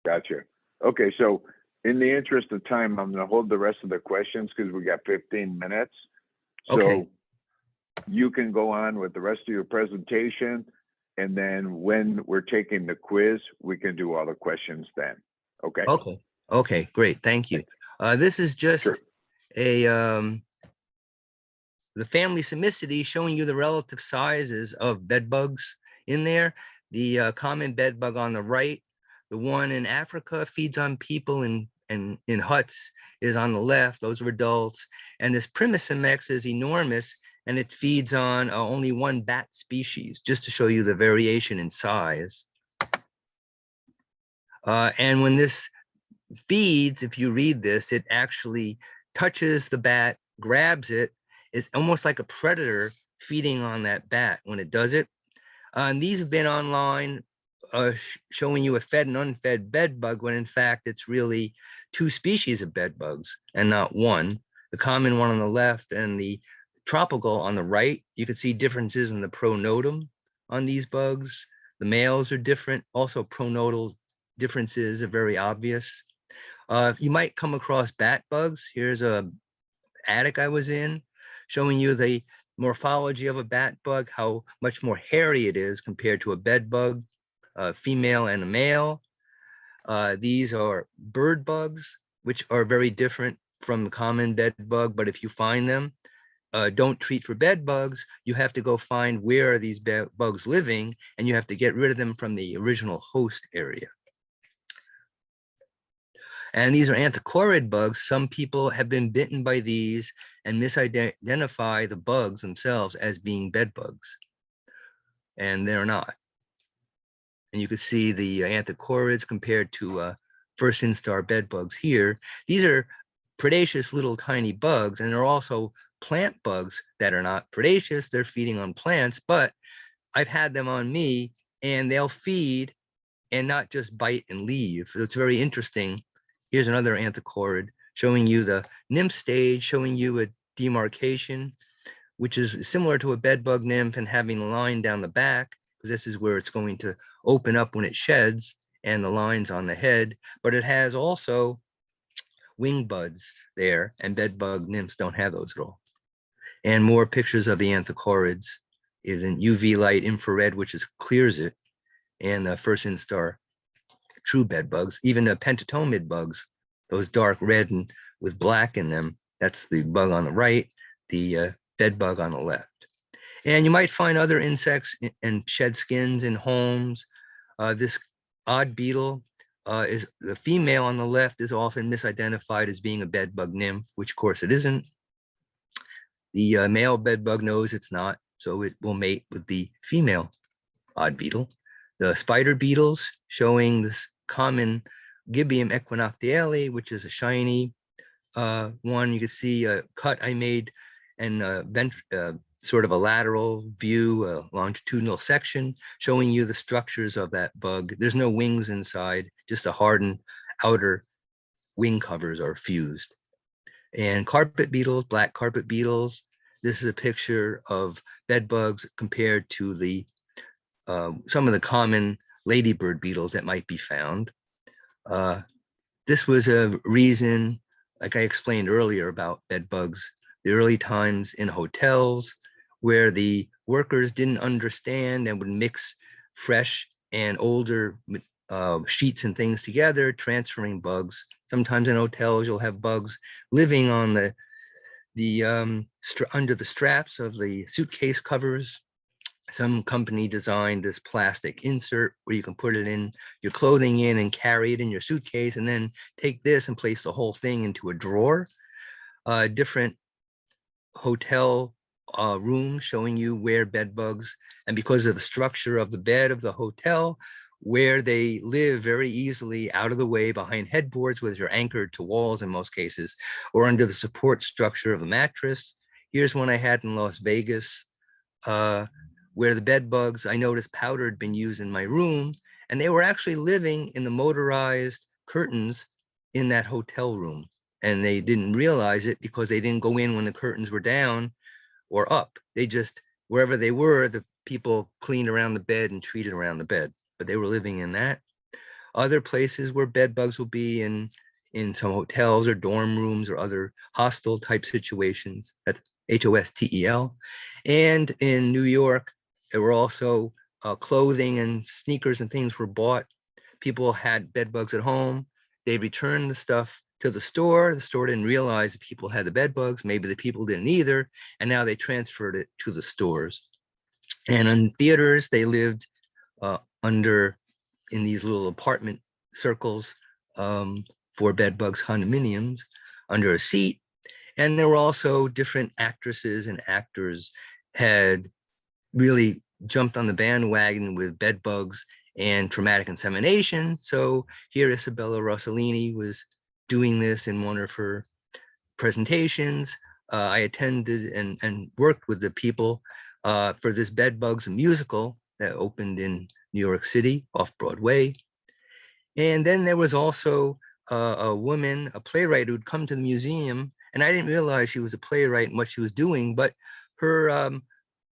[SPEAKER 2] Gotcha. Okay, so in the interest of time, I'm going to hold the rest of the questions because we got 15 minutes. So you can go on with the rest of your presentation. And then when we're taking the quiz, we can do all the questions then. Okay.
[SPEAKER 1] Okay, great. Thank you. This is just the family Simicity showing you the relative sizes of bed bugs in there. The common bed bug on the right, the one in Africa feeds on people in huts, is on the left. Those are adults. And this Primicimex is enormous, and it feeds on only one bat species, just to show you the variation in size. And when this feeds, if you read this, it actually touches the bat, grabs it. It's almost like a predator feeding on that bat when it does it. And these have been online showing you a fed and unfed bed bug when in fact it's really two species of bed bugs and not one. The common one on the left and the tropical on the right. You can see differences in the pronotum on these bugs. The males are different. Also pronotal differences are very obvious. You might come across bat bugs. Here's a attic I was in, showing you the morphology of a bat bug, how much more hairy it is compared to a bed bug, a female and a male. These are bird bugs, which are very different from the common bed bug, but if you find them, don't treat for bed bugs. You have to go find where are these bugs living, and you have to get rid of them from the original host area. And these are anthochorid bugs. Some people have been bitten by these and misidentify the bugs themselves as being bed bugs, and they're not. And you can see the anthocorids compared to first instar bed bugs here. These are predaceous little tiny bugs, and they're also plant bugs that are not predaceous. They're feeding on plants, but I've had them on me, and they'll feed and not just bite and leave. So it's very interesting. Here's another anthochorid showing you the nymph stage, showing you a demarcation, which is similar to a bedbug nymph and having a line down the back, because this is where it's going to open up when it sheds, and the lines on the head. But it has also wing buds there, and bedbug nymphs don't have those at all. And more pictures of the anthocorids is in UV light, infrared, which is clears it, and the first instar true bed bugs, even the pentatomid bugs, those dark red and with black in them. That's the bug on the right, the bed bug on the left. And you might find other insects and shed skins in homes. This odd beetle is the female on the left is often misidentified as being a bed bug nymph, which of course it isn't. The male bed bug knows it's not, so it will mate with the female odd beetle. The spider beetles showing this common Gibium equinoctiale, which is a shiny one. You can see a cut I made and sort of a lateral view, a longitudinal section showing you the structures of that bug. There's no wings inside, just a hardened outer wing covers are fused. And carpet beetles, black carpet beetles. This is a picture of bed bugs compared to the some of the common ladybird beetles that might be found. This was a reason, like I explained earlier about bed bugs, the early times in hotels where the workers didn't understand and would mix fresh and older sheets and things together, transferring bugs. Sometimes in hotels, you'll have bugs living on under the straps of the suitcase covers. Some company designed this plastic insert where you can put it in your clothing in and carry it in your suitcase, and then take this and place the whole thing into a drawer. Different hotel rooms showing you where bed bugs, and because of the structure of the bed of the hotel, where they live very easily out of the way behind headboards, where you're anchored to walls in most cases, or under the support structure of a mattress. Here's one I had in Las Vegas, where the bed bugs, I noticed powder had been used in my room, and they were actually living in the motorized curtains in that hotel room. And they didn't realize it because they didn't go in when the curtains were down or up. They just, wherever they were, the people cleaned around the bed and treated around the bed, but they were living in that. Other places where bed bugs will be in some hotels or dorm rooms or other hostel type situations. That's HOSTEL. And in New York, there were also clothing and sneakers and things were bought. People had bed bugs at home. They returned the stuff to the store. The store didn't realize that people had the bed bugs. Maybe the people didn't either. And now they transferred it to the stores. And in theaters, they lived in these little apartment circles for bed bugs, condominiums, under a seat. And there were also different actresses and actors had really jumped on the bandwagon with bed bugs and traumatic insemination. So here Isabella Rossellini was doing this in one of her presentations. I attended and worked with the people for this Bed Bugs musical that opened in New York City off Broadway. And then there was also a woman, a playwright who'd come to the museum, and I didn't realize she was a playwright and what she was doing, but her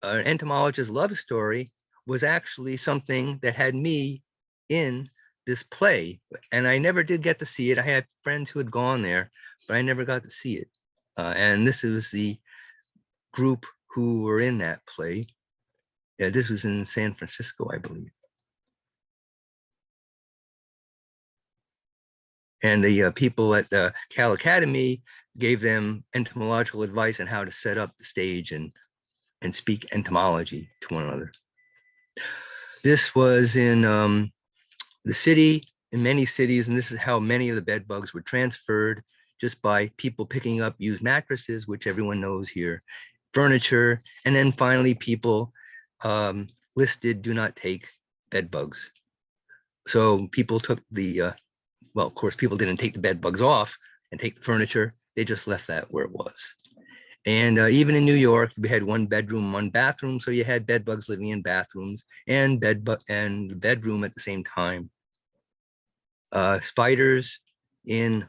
[SPEAKER 1] entomologist love story was actually something that had me in this play. And I never did get to see it. I had friends who had gone there, but I never got to see it. And this was the group who were in that play. Yeah, this was in San Francisco, I believe. And the people at the Cal Academy gave them entomological advice on how to set up the stage and speak entomology to one another. This was in the city, in many cities, and this is how many of the bed bugs were transferred, just by people picking up used mattresses, which everyone knows here, furniture, and then finally people listed do not take bed bugs. So people took the, well, of course, people didn't take the bed bugs off and take the furniture. They just left that where it was. And even in New York, we had 1 bedroom, 1 bathroom. So you had bed bugs living in bathrooms and bedroom at the same time. Spiders in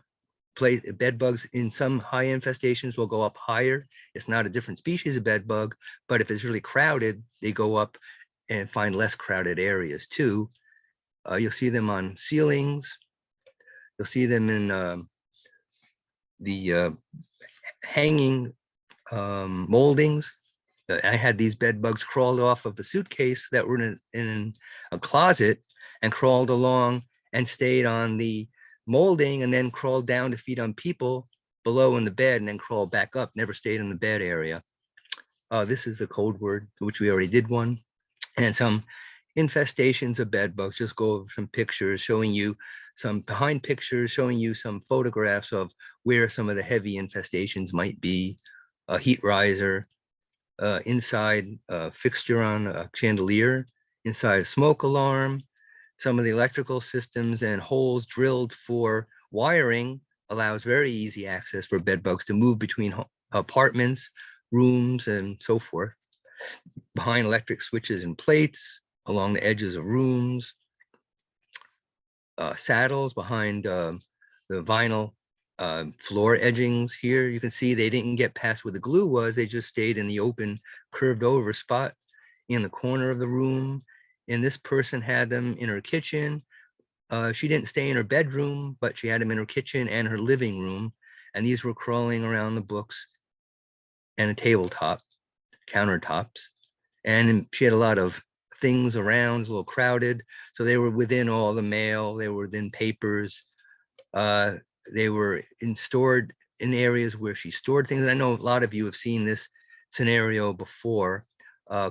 [SPEAKER 1] bed bugs in some high infestations will go up higher. It's not a different species of bed bug, but if it's really crowded, they go up and find less crowded areas too. You'll see them on ceilings. You'll see them in the hanging moldings. I had these bed bugs crawled off of the suitcase that were in a closet and crawled along and stayed on the molding and then crawled down to feed on people below in the bed and then crawled back up, never stayed in the bed area. This is the code word, which we already did one. And some infestations of bed bugs. Just go over some pictures showing you some behind pictures, showing you some photographs of where some of the heavy infestations might be. A heat riser, inside a fixture on a chandelier, inside a smoke alarm, some of the electrical systems and holes drilled for wiring allows very easy access for bed bugs to move between apartments, rooms, and so forth. Behind electric switches and plates, along the edges of rooms, saddles behind the vinyl floor edgings here. You can see they didn't get past where the glue was. They just stayed in the open, curved over spot in the corner of the room. And this person had them in her kitchen. She didn't stay in her bedroom, but she had them in her kitchen and her living room. And these were crawling around the books and the tabletop, countertops. And she had a lot of things around, a little crowded. So they were within all the mail, they were within papers. They were stored in areas where she stored things. And I know a lot of you have seen this scenario before.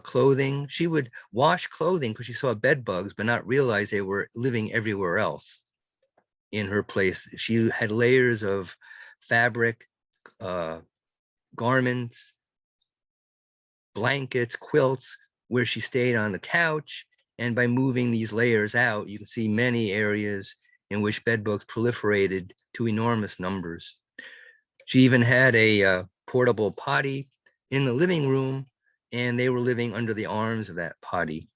[SPEAKER 1] Clothing, she would wash clothing because she saw bed bugs, but not realize they were living everywhere else in her place. She had layers of fabric, garments, blankets, quilts, where she stayed on the couch. And by moving these layers out, you can see many areas in which bed bugs proliferated to enormous numbers. She even had a portable potty in the living room, and they were living under the arms of that potty.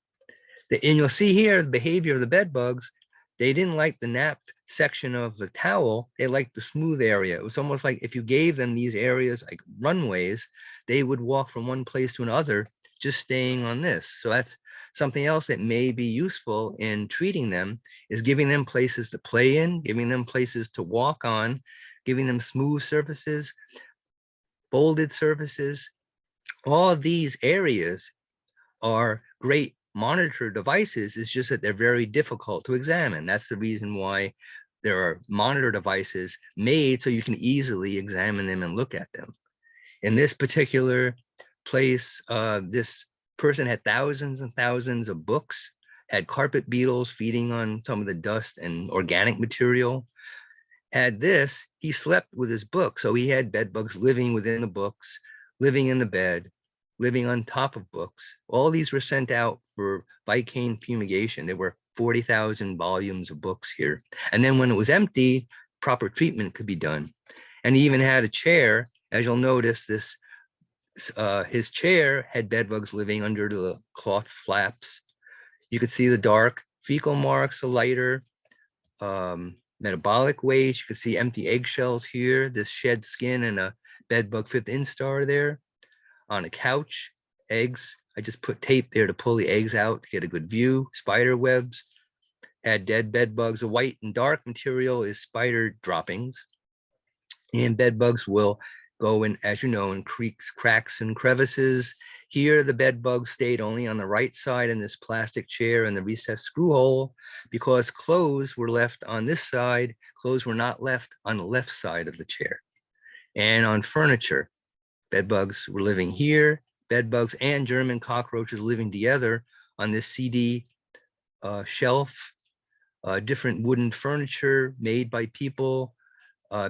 [SPEAKER 1] And you'll see here the behavior of the bed bugs. They didn't like the napped section of the towel. They liked the smooth area. It was almost like if you gave them these areas like runways, they would walk from one place to another, just staying on this. So that's something else that may be useful in treating them, is giving them places to play in, giving them places to walk on, giving them smooth surfaces, folded surfaces. All of these areas are great monitor devices. It's just that they're very difficult to examine. That's the reason why there are monitor devices made so you can easily examine them and look at them. In this particular place, this person had thousands and thousands of books, had carpet beetles feeding on some of the dust and organic material. Had this, he slept with his book. So he had bed bugs living within the books, living in the bed, living on top of books. All these were sent out for Vicane fumigation. They were 40,000 volumes of books here. And then when it was empty, proper treatment could be done. And he even had a chair. As you'll notice, this his chair had bed bugs living under the cloth flaps. You could see the dark fecal marks, the lighter metabolic waste. You could see empty eggshells here, this shed skin and a bed bug fifth instar there. On a couch, eggs. I just put tape there to pull the eggs out to get a good view. Spider webs, had dead bed bugs. The white and dark material is spider droppings. And bed bugs will go in, as you know, in creaks, cracks, and crevices. Here, the bed bugs stayed only on the right side in this plastic chair and the recessed screw hole, because clothes were left on this side. Clothes were not left on the left side of the chair. And on furniture, bed bugs were living here. Bed bugs and German cockroaches living together on this CD shelf. Different wooden furniture made by people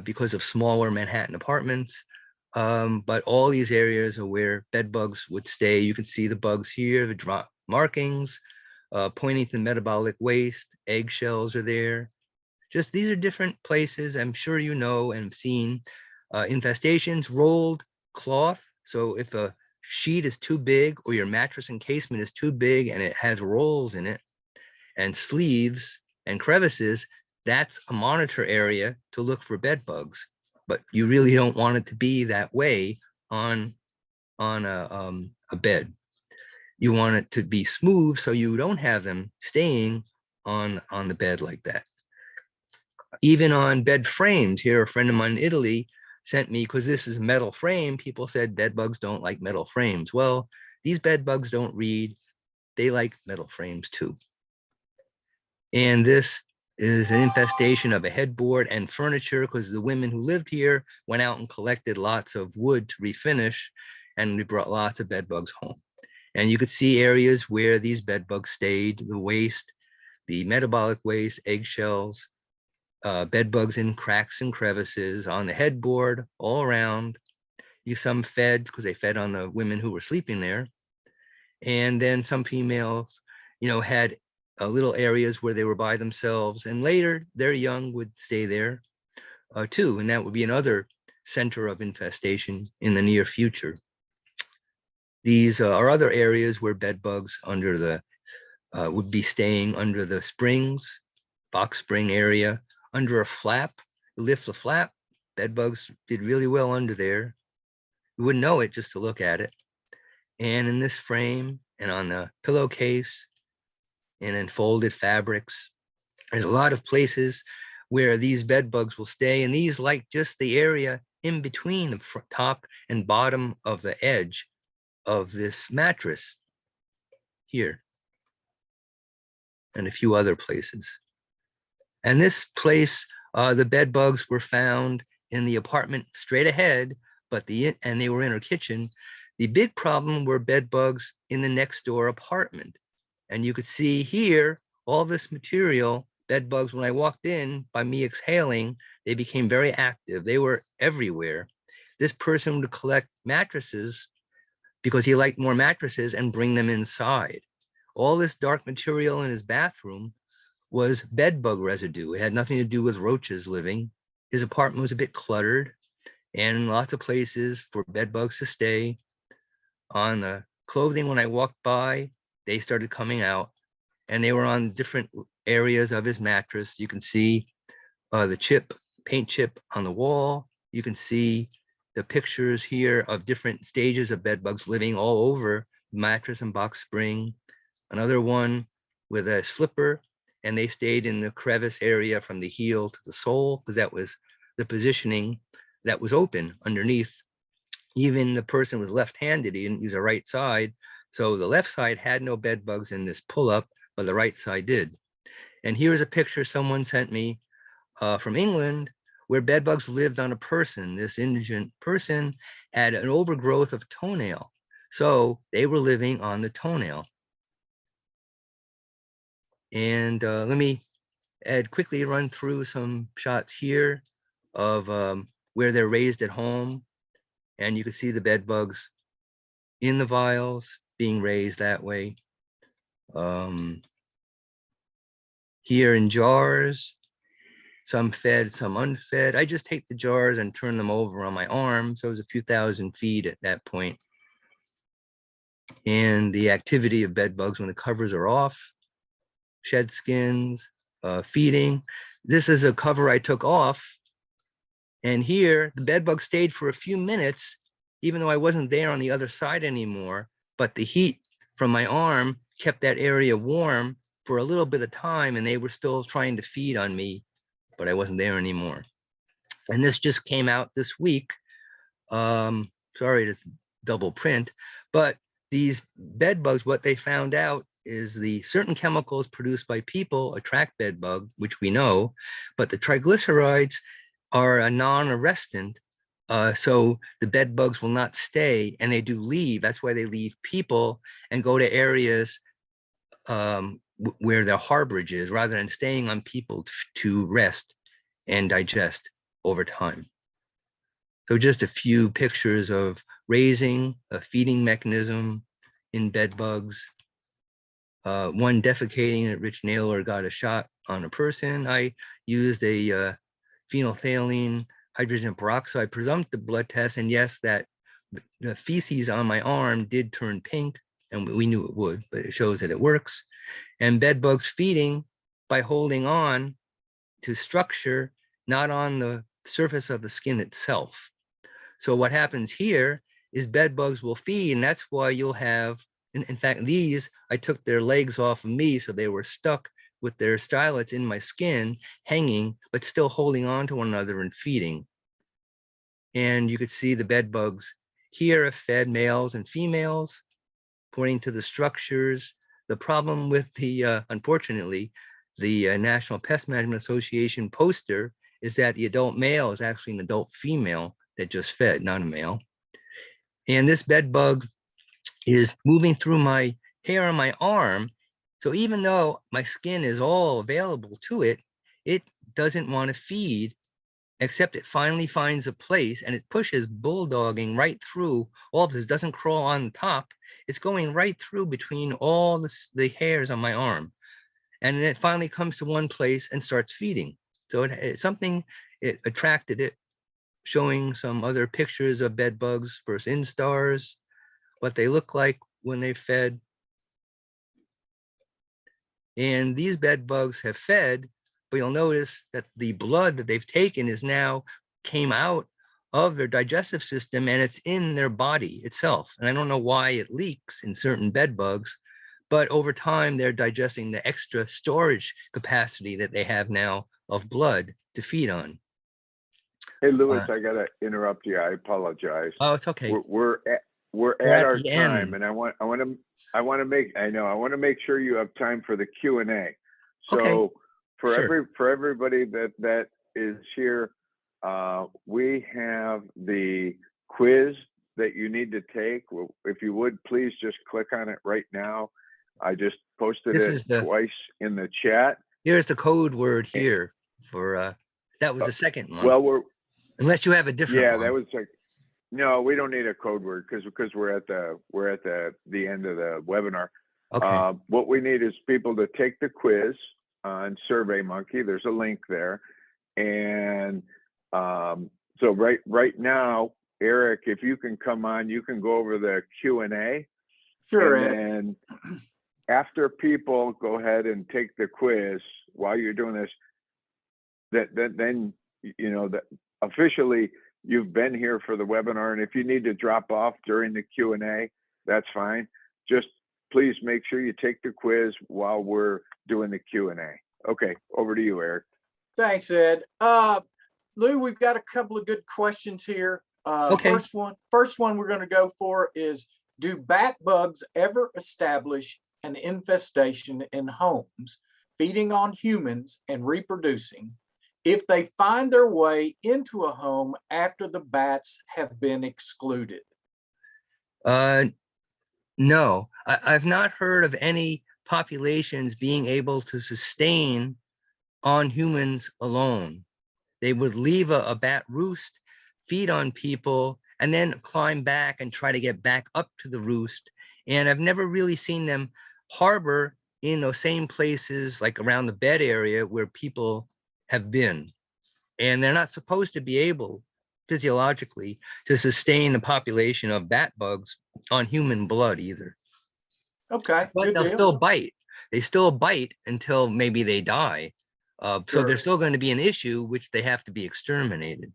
[SPEAKER 1] because of smaller Manhattan apartments. But all these areas are where bed bugs would stay. You can see the bugs here, the drop markings, pointing to metabolic waste. Eggshells are there. Just these are different places I'm sure you know and have seen. Infestations, rolled cloth. So if a sheet is too big or your mattress encasement is too big and it has rolls in it and sleeves and crevices, that's a monitor area to look for bed bugs. But you really don't want it to be that way on a bed. You want it to be smooth so you don't have them staying on the bed like that. Even on bed frames, here a friend of mine in Italy sent me, because this is a metal frame, people said bed bugs don't like metal frames. Well, these bed bugs don't read, they like metal frames too. And this is an infestation of a headboard and furniture, because the women who lived here went out and collected lots of wood to refinish, and we brought lots of bed bugs home. And you could see areas where these bed bugs stayed, the waste, the metabolic waste, eggshells, bed bugs in cracks and crevices, on the headboard, all around. Some fed because they fed on the women who were sleeping there. And then some females, had little areas where they were by themselves, and later their young would stay there too. And that would be another center of infestation in the near future. These are other areas where bed bugs under the would be staying under the springs, box spring area, under a flap. You lift the flap, bed bugs did really well under there. You wouldn't know it just to look at it. And in this frame and on the pillowcase and in folded fabrics, there's a lot of places where these bed bugs will stay. And these like just the area in between the top and bottom of the edge of this mattress here and a few other places. And this place, the bed bugs were found in the apartment straight ahead, and they were in her kitchen. The big problem were bed bugs in the next door apartment. And you could see here, all this material, bed bugs, when I walked in, by me exhaling, they became very active. They were everywhere. This person would collect mattresses because he liked more mattresses and bring them inside. All this dark material in his bathroom was bed bug residue. It had nothing to do with roaches living. His apartment was a bit cluttered and lots of places for bed bugs to stay. On the clothing, when I walked by, they started coming out, and they were on different areas of his mattress. You can see the paint chip on the wall. You can see the pictures here of different stages of bed bugs living all over the mattress and box spring. Another one with a slipper, and they stayed in the crevice area from the heel to the sole, because that was the positioning that was open underneath. Even the person was left-handed, he didn't use the right side. So the left side had no bed bugs in this pull-up, but the right side did. And here's a picture someone sent me from England, where bed bugs lived on a person. This indigent person had an overgrowth of toenail. So they were living on the toenail. And let me quickly run through some shots here of where they're raised at home. And you can see the bed bugs in the vials being raised that way. here in jars, some fed, some unfed. I just take the jars and turn them over on my arm. So it was a few thousand feet at that point. And the activity of bed bugs when the covers are off, shed skins, feeding. This is a cover I took off. And here, the bed bug stayed for a few minutes, even though I wasn't there on the other side anymore. But the heat from my arm kept that area warm for a little bit of time, and they were still trying to feed on me, but I wasn't there anymore. And this just came out this week. Sorry to double print, but these bed bugs, what they found out is the certain chemicals produced by people attract bed bug, which we know, but the triglycerides are a non-arrestant. So the bed bugs will not stay, and they do leave. That's why they leave people and go to areas where their harborage is, rather than staying on people to rest and digest over time. So just a few pictures of raising a feeding mechanism in bed bugs. One defecating at Rich Naylor got a shot on a person. I used a phenolphthalein hydrogen peroxide presumptive blood test, and yes, that the feces on my arm did turn pink, and we knew it would, but it shows that it works. And bed bugs feeding by holding on to structure, not on the surface of the skin itself. So what happens here is bed bugs will feed, and that's why you'll have, in fact, these, I took their legs off of me, so they were stuck with their stylets in my skin, hanging, but still holding on to one another and feeding. And you could see the bed bugs here have fed males and females, pointing to the structures. The problem with the, unfortunately, the National Pest Management Association poster is that the adult male is actually an adult female that just fed, not a male. And this bed bug is moving through my hair on my arm. So even though my skin is all available to it, it doesn't want to feed, except it finally finds a place, and it pushes bulldogging right through all of this. Doesn't crawl on top. It's going right through between all the hairs on my arm. And then it finally comes to one place and starts feeding. So it's something, it attracted it, showing some other pictures of bed bugs versus instars, what they look like when they fed. And these bed bugs have fed, but you'll notice that the blood that they've taken is now came out of their digestive system, and it's in their body itself. And I don't know why it leaks in certain bed bugs, but over time they're digesting the extra storage capacity that they have now of blood to feed on.
[SPEAKER 2] Hey, Louis, I gotta interrupt you. I apologize.
[SPEAKER 1] Oh, it's okay.
[SPEAKER 2] We're at our
[SPEAKER 1] the
[SPEAKER 2] time,
[SPEAKER 1] end.
[SPEAKER 2] and I want to make sure you have time for the Q&A. So
[SPEAKER 1] Okay.
[SPEAKER 2] for
[SPEAKER 1] Sure.
[SPEAKER 2] everybody that is here, we have the quiz that you need to take. If you would, please just click on it right now. I just posted
[SPEAKER 1] This
[SPEAKER 2] it
[SPEAKER 1] is the,
[SPEAKER 2] twice in the chat.
[SPEAKER 1] here's the code word here for, that was the second one.
[SPEAKER 2] Well,
[SPEAKER 1] Unless you have a different
[SPEAKER 2] yeah,
[SPEAKER 1] one.
[SPEAKER 2] that was like, no, we don't need a code word because we're at the end of the webinar.
[SPEAKER 1] Okay.
[SPEAKER 2] What we need is people to take the quiz on SurveyMonkey. There's a link there, and so right now, Eric, if you can come on, you can go over the Q&A.
[SPEAKER 3] Sure,
[SPEAKER 2] and
[SPEAKER 3] Ed.
[SPEAKER 2] then after people go ahead and take the quiz while you're doing this, then you know that officially you've been here for the webinar. And if you need to drop off during the Q&A, that's fine. Just please make sure you take the quiz while we're doing the Q&A. Okay, over to you, Eric.
[SPEAKER 3] Thanks, Ed. Lou, we've got a couple of good questions here.
[SPEAKER 1] Okay.
[SPEAKER 3] First one we're going to go for is, do bat bugs ever establish an infestation in homes, feeding on humans and reproducing, if they find their way into a home after the bats have been excluded?
[SPEAKER 1] No, I've not heard of any populations being able to sustain on humans alone. They would leave a bat roost, feed on people, and then climb back and try to get back up to the roost. And I've never really seen them harbor in those same places, like around the bed area where people have been. And they're not supposed to be able physiologically to sustain the population of bat bugs on human blood either.
[SPEAKER 3] Okay,
[SPEAKER 1] But
[SPEAKER 3] good
[SPEAKER 1] they'll
[SPEAKER 3] deal.
[SPEAKER 1] still bite. They still bite until maybe they die. So
[SPEAKER 3] Sure.
[SPEAKER 1] there's still going to be an issue which they have to be exterminated.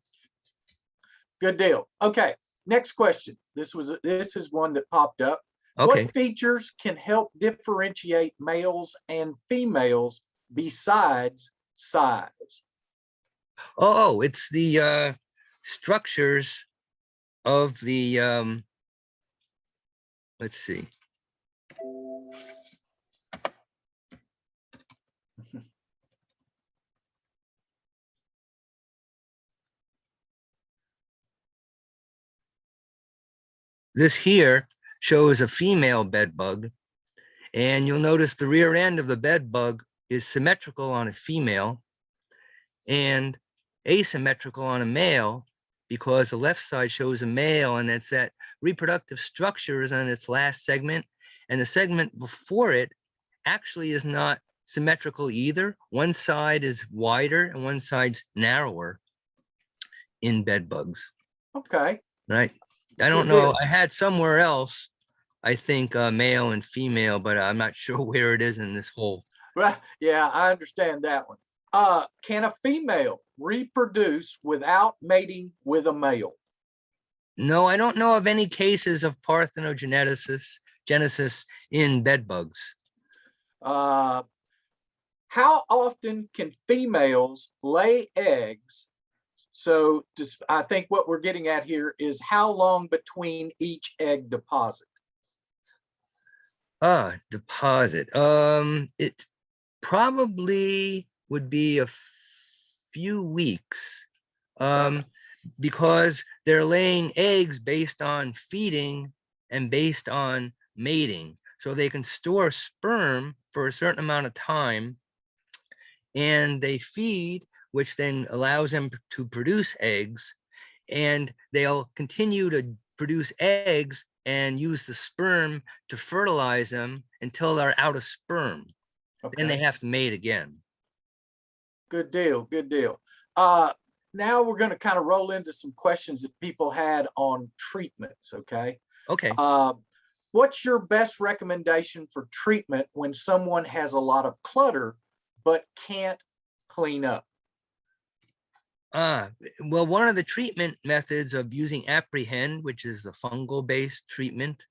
[SPEAKER 3] Good deal. Okay, next question. This is one that popped up.
[SPEAKER 1] Okay.
[SPEAKER 3] What features can help differentiate males and females besides size?
[SPEAKER 1] Oh, it's the structures of the let's see. This here shows a female bed bug, and you'll notice the rear end of the bed bug is symmetrical on a female and asymmetrical on a male, because the left side shows a male and it's that reproductive structure is on its last segment, and the segment before it actually is not symmetrical either. One side is wider and one side's narrower in bed bugs.
[SPEAKER 3] Okay.
[SPEAKER 1] Right. I don't know. I had somewhere else, I think male and female, but I'm not sure where it is in this whole.
[SPEAKER 3] Right. Yeah, I understand that one. Can a female reproduce without mating with a male?
[SPEAKER 1] No, I don't know of any cases of parthenogenesis in bed bugs.
[SPEAKER 3] How often can females lay eggs? So I think what we're getting at here is how long between each egg deposit?
[SPEAKER 1] Deposit. It probably would be a few weeks. Because they're laying eggs based on feeding and based on mating. So they can store sperm for a certain amount of time, and they feed, which then allows them to produce eggs, and they'll continue to produce eggs and use the sperm to fertilize them until they're out of sperm. Okay. Then they have to mate again.
[SPEAKER 3] Good deal. Good deal. Now we're going to kind of roll into some questions that people had on treatments. Okay.
[SPEAKER 1] Okay.
[SPEAKER 3] What's your best recommendation for treatment when someone has a lot of clutter but can't clean up?
[SPEAKER 1] Well, one of the treatment methods of using apprehend, which is the fungal-based treatment,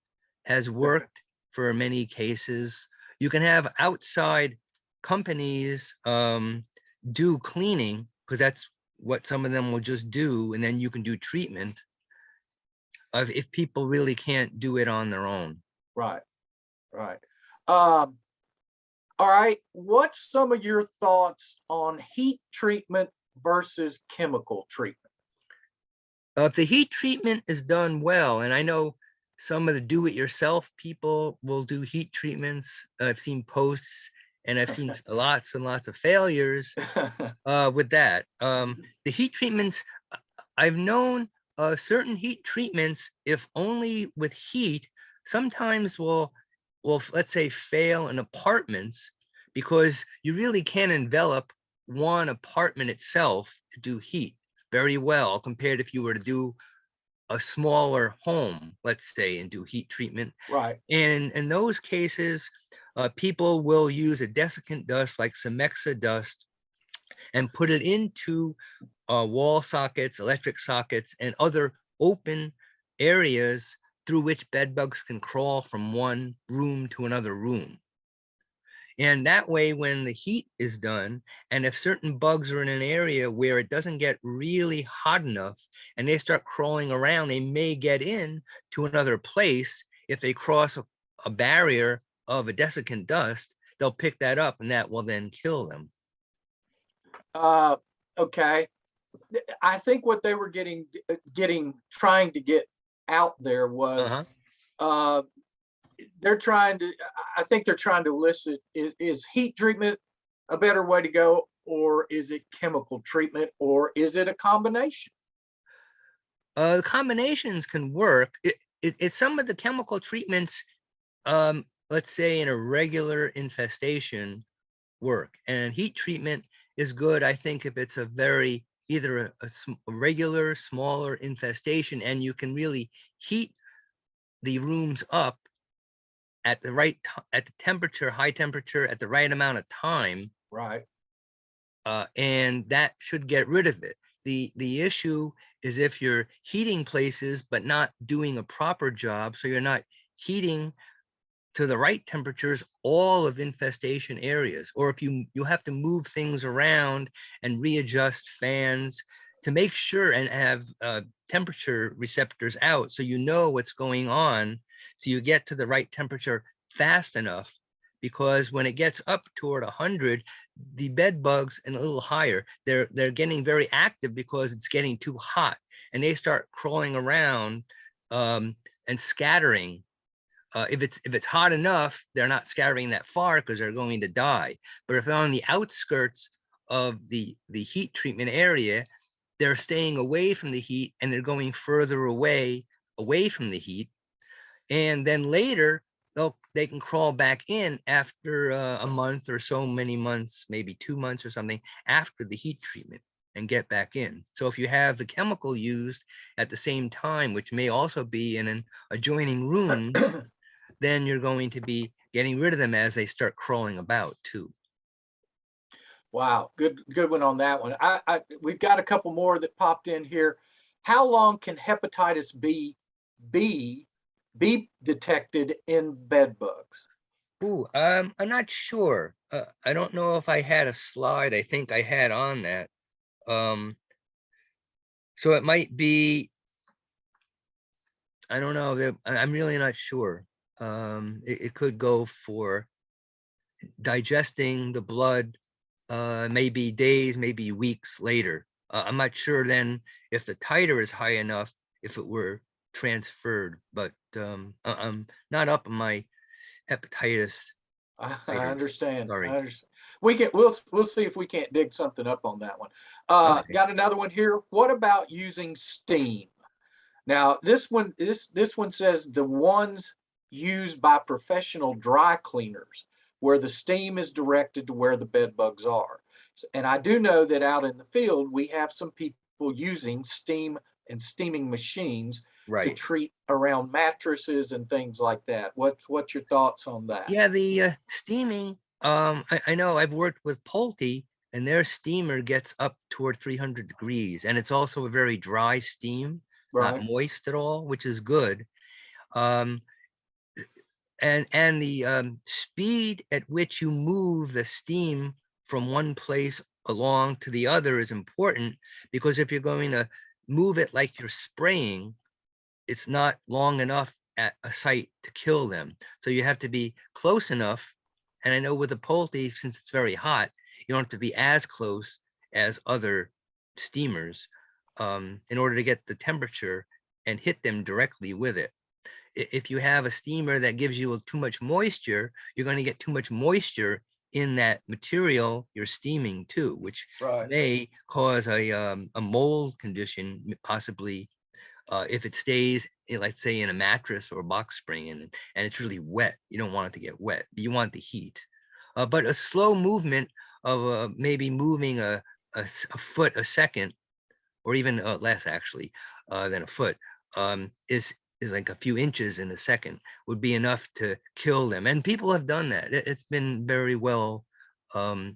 [SPEAKER 1] has worked for many cases. You can have outside companies do cleaning, because that's what some of them will just do, and then you can do treatment if people really can't do it on their own.
[SPEAKER 3] Right, right. All right, what's some of your thoughts on heat treatment versus chemical treatment?
[SPEAKER 1] If the heat treatment is done well, and I know some of the do-it-yourself people will do heat treatments. I've seen posts, and I've seen lots and lots of failures with that. The heat treatments, I've known certain heat treatments, if only with heat, sometimes will let's say fail in apartments, because you really can't envelop one apartment itself to do heat very well compared if you were to do a smaller home, let's say, and do heat treatment.
[SPEAKER 3] Right.
[SPEAKER 1] And in those cases, people will use a desiccant dust like Cemexa dust and put it into wall sockets, electric sockets, and other open areas through which bed bugs can crawl from one room to another room. And that way, when the heat is done, and if certain bugs are in an area where it doesn't get really hot enough and they start crawling around, they may get in to another place. If they cross a barrier of a desiccant dust, they'll pick that up, and that will then kill them.
[SPEAKER 3] Okay. I think what they were trying to get out there was, they're trying to, I think they're trying to elicit, is heat treatment a better way to go, or is it chemical treatment, or is it a combination?
[SPEAKER 1] The combinations can work. It's some of the chemical treatments, let's say in a regular infestation, work. And heat treatment is good, I think, if it's a very either a regular, smaller infestation, and you can really heat the rooms up at the right at the temperature, high temperature, at the right amount of time,
[SPEAKER 3] Right.
[SPEAKER 1] and that should get rid of it. The issue is if you're heating places but not doing a proper job, so you're not heating to the right temperatures all of infestation areas, or if you have to move things around and readjust fans to make sure and have temperature receptors out so you know what's going on, so you get to the right temperature fast enough. Because when it gets up toward 100, the bed bugs and a little higher, they're getting very active because it's getting too hot, and they start crawling around and scattering. If it's hot enough, they're not scattering that far because they're going to die. But if they're on the outskirts of the heat treatment area, they're staying away from the heat and they're going further away from the heat. And then later, they can crawl back in after a month or so many months, maybe 2 months or something after the heat treatment, and get back in. So if you have the chemical used at the same time, which may also be in an adjoining rooms, then you're going to be getting rid of them as they start crawling about too.
[SPEAKER 3] Wow, good one on that one. We've got a couple more that popped in here. How long can hepatitis B be detected in bed bugs?
[SPEAKER 1] Ooh, I'm not sure. I don't know if I had a slide. I think I had on that. Um, so it might be, I don't know. I'm really not sure. It could go for digesting the blood, maybe days, maybe weeks later. I'm not sure then if the titer is high enough, if it were transferred, but I'm not up on my hepatitis
[SPEAKER 3] I
[SPEAKER 1] titer.
[SPEAKER 3] understand.
[SPEAKER 1] Sorry.
[SPEAKER 3] I understand. We'll see if we can't dig something up on that one.
[SPEAKER 1] Okay.
[SPEAKER 3] Got another one here. What about using steam? Now, this one says the ones used by professional dry cleaners, where the steam is directed to where the bed bugs are. And I do know that out in the field, we have some people using steam and steaming machines to
[SPEAKER 1] Right.
[SPEAKER 3] treat around mattresses and things like that. What's your thoughts on that?
[SPEAKER 1] Yeah, the steaming, I know I've worked with Pulte, and their steamer gets up toward 300 degrees, and it's also a very dry steam, not
[SPEAKER 3] Right.
[SPEAKER 1] moist at all, which is good. Um, and the speed at which you move the steam from one place along to the other is important, because if you're going to move it like you're spraying, it's not long enough at a site to kill them. So you have to be close enough. And I know with the Pulte, since it's very hot, you don't have to be as close as other steamers in order to get the temperature and hit them directly with it. If you have a steamer that gives you too much moisture, you're going to get too much moisture in that material you're steaming too, which
[SPEAKER 3] Right.
[SPEAKER 1] may cause a mold condition, possibly if it stays, let's say, in a mattress or box spring, and it's really wet. You don't want it to get wet. You want the heat. But a slow movement of maybe moving a foot a second, or even less actually than a foot, is like a few inches in a second, would be enough to kill them. And people have done that. It's been very well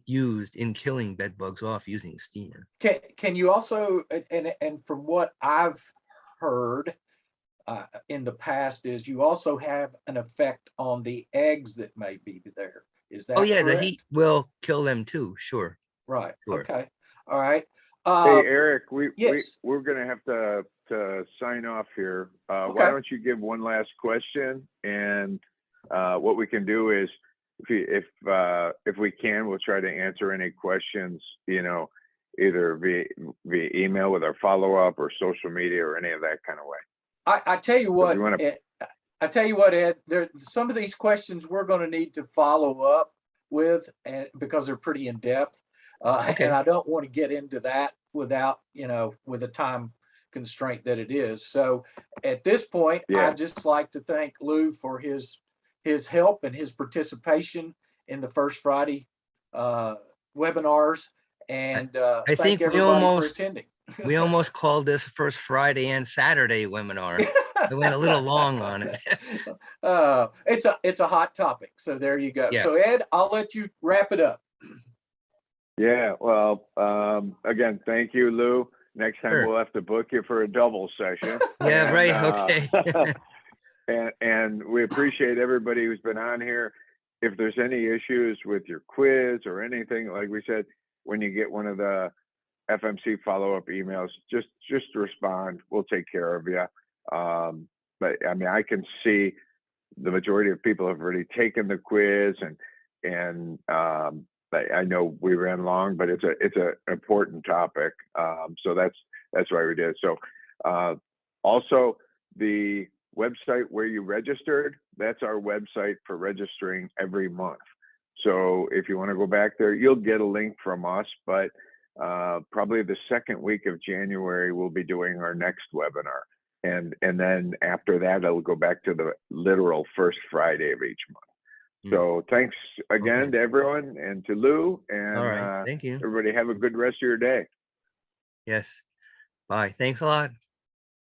[SPEAKER 1] used in killing bed bugs off using a steamer.
[SPEAKER 3] Can you also, and from what I've heard in the past, is you also have an effect on the eggs that may be there. Is
[SPEAKER 1] Oh
[SPEAKER 3] that
[SPEAKER 1] yeah, the heat
[SPEAKER 3] correct?
[SPEAKER 1] will kill them too. Sure,
[SPEAKER 3] Right.
[SPEAKER 1] sure.
[SPEAKER 3] Okay. All right.
[SPEAKER 2] Hey, Eric,
[SPEAKER 3] Yes.
[SPEAKER 2] we're gonna have to sign off here. Why
[SPEAKER 3] Okay.
[SPEAKER 2] don't you give one last question? And what we can do is, if we can, we'll try to answer any questions, either via email with our follow-up or social media or any of that kind of way.
[SPEAKER 3] I tell you
[SPEAKER 2] So if
[SPEAKER 3] what,
[SPEAKER 2] you want to,
[SPEAKER 3] Ed, I tell you what, Ed, there some of these questions we're going to need to follow up with, and because they're pretty in depth, and
[SPEAKER 1] Okay.
[SPEAKER 3] I don't want to get into that without, with a time constraint that it is. So at this point,
[SPEAKER 2] yeah,
[SPEAKER 3] I'd just like to thank Lou for his his help and his participation in the First Friday webinars, and
[SPEAKER 1] I
[SPEAKER 3] thank
[SPEAKER 1] think
[SPEAKER 3] everybody for attending.
[SPEAKER 1] we almost called this First Friday and Saturday webinar. We went a little long on it.
[SPEAKER 3] It's a hot topic. So there you go.
[SPEAKER 1] Yeah.
[SPEAKER 3] So Ed, I'll let you wrap it up.
[SPEAKER 2] Yeah, well, again, thank you, Lou. Next time
[SPEAKER 1] Sure.
[SPEAKER 2] we'll have to book you for a double session.
[SPEAKER 1] Yeah,
[SPEAKER 2] And,
[SPEAKER 1] right. Okay.
[SPEAKER 2] and we appreciate everybody who's been on here. If there's any issues with your quiz or anything, like we said, when you get one of the FMC follow-up emails, just respond. We'll take care of you. But I mean, I can see the majority of people have already taken the quiz, and I know we ran long, but it's an important topic. So that's why we did. So also the website where you registered, that's our website for registering every month. So if you want to go back there, you'll get a link from us, but probably the second week of January, we'll be doing our next webinar. And then after that, it'll go back to the literal first Friday of each month. So thanks again to everyone and to Lou, and
[SPEAKER 1] All right. Thank you.
[SPEAKER 2] everybody have a good rest of your day.
[SPEAKER 1] Yes. Bye. Thanks a lot.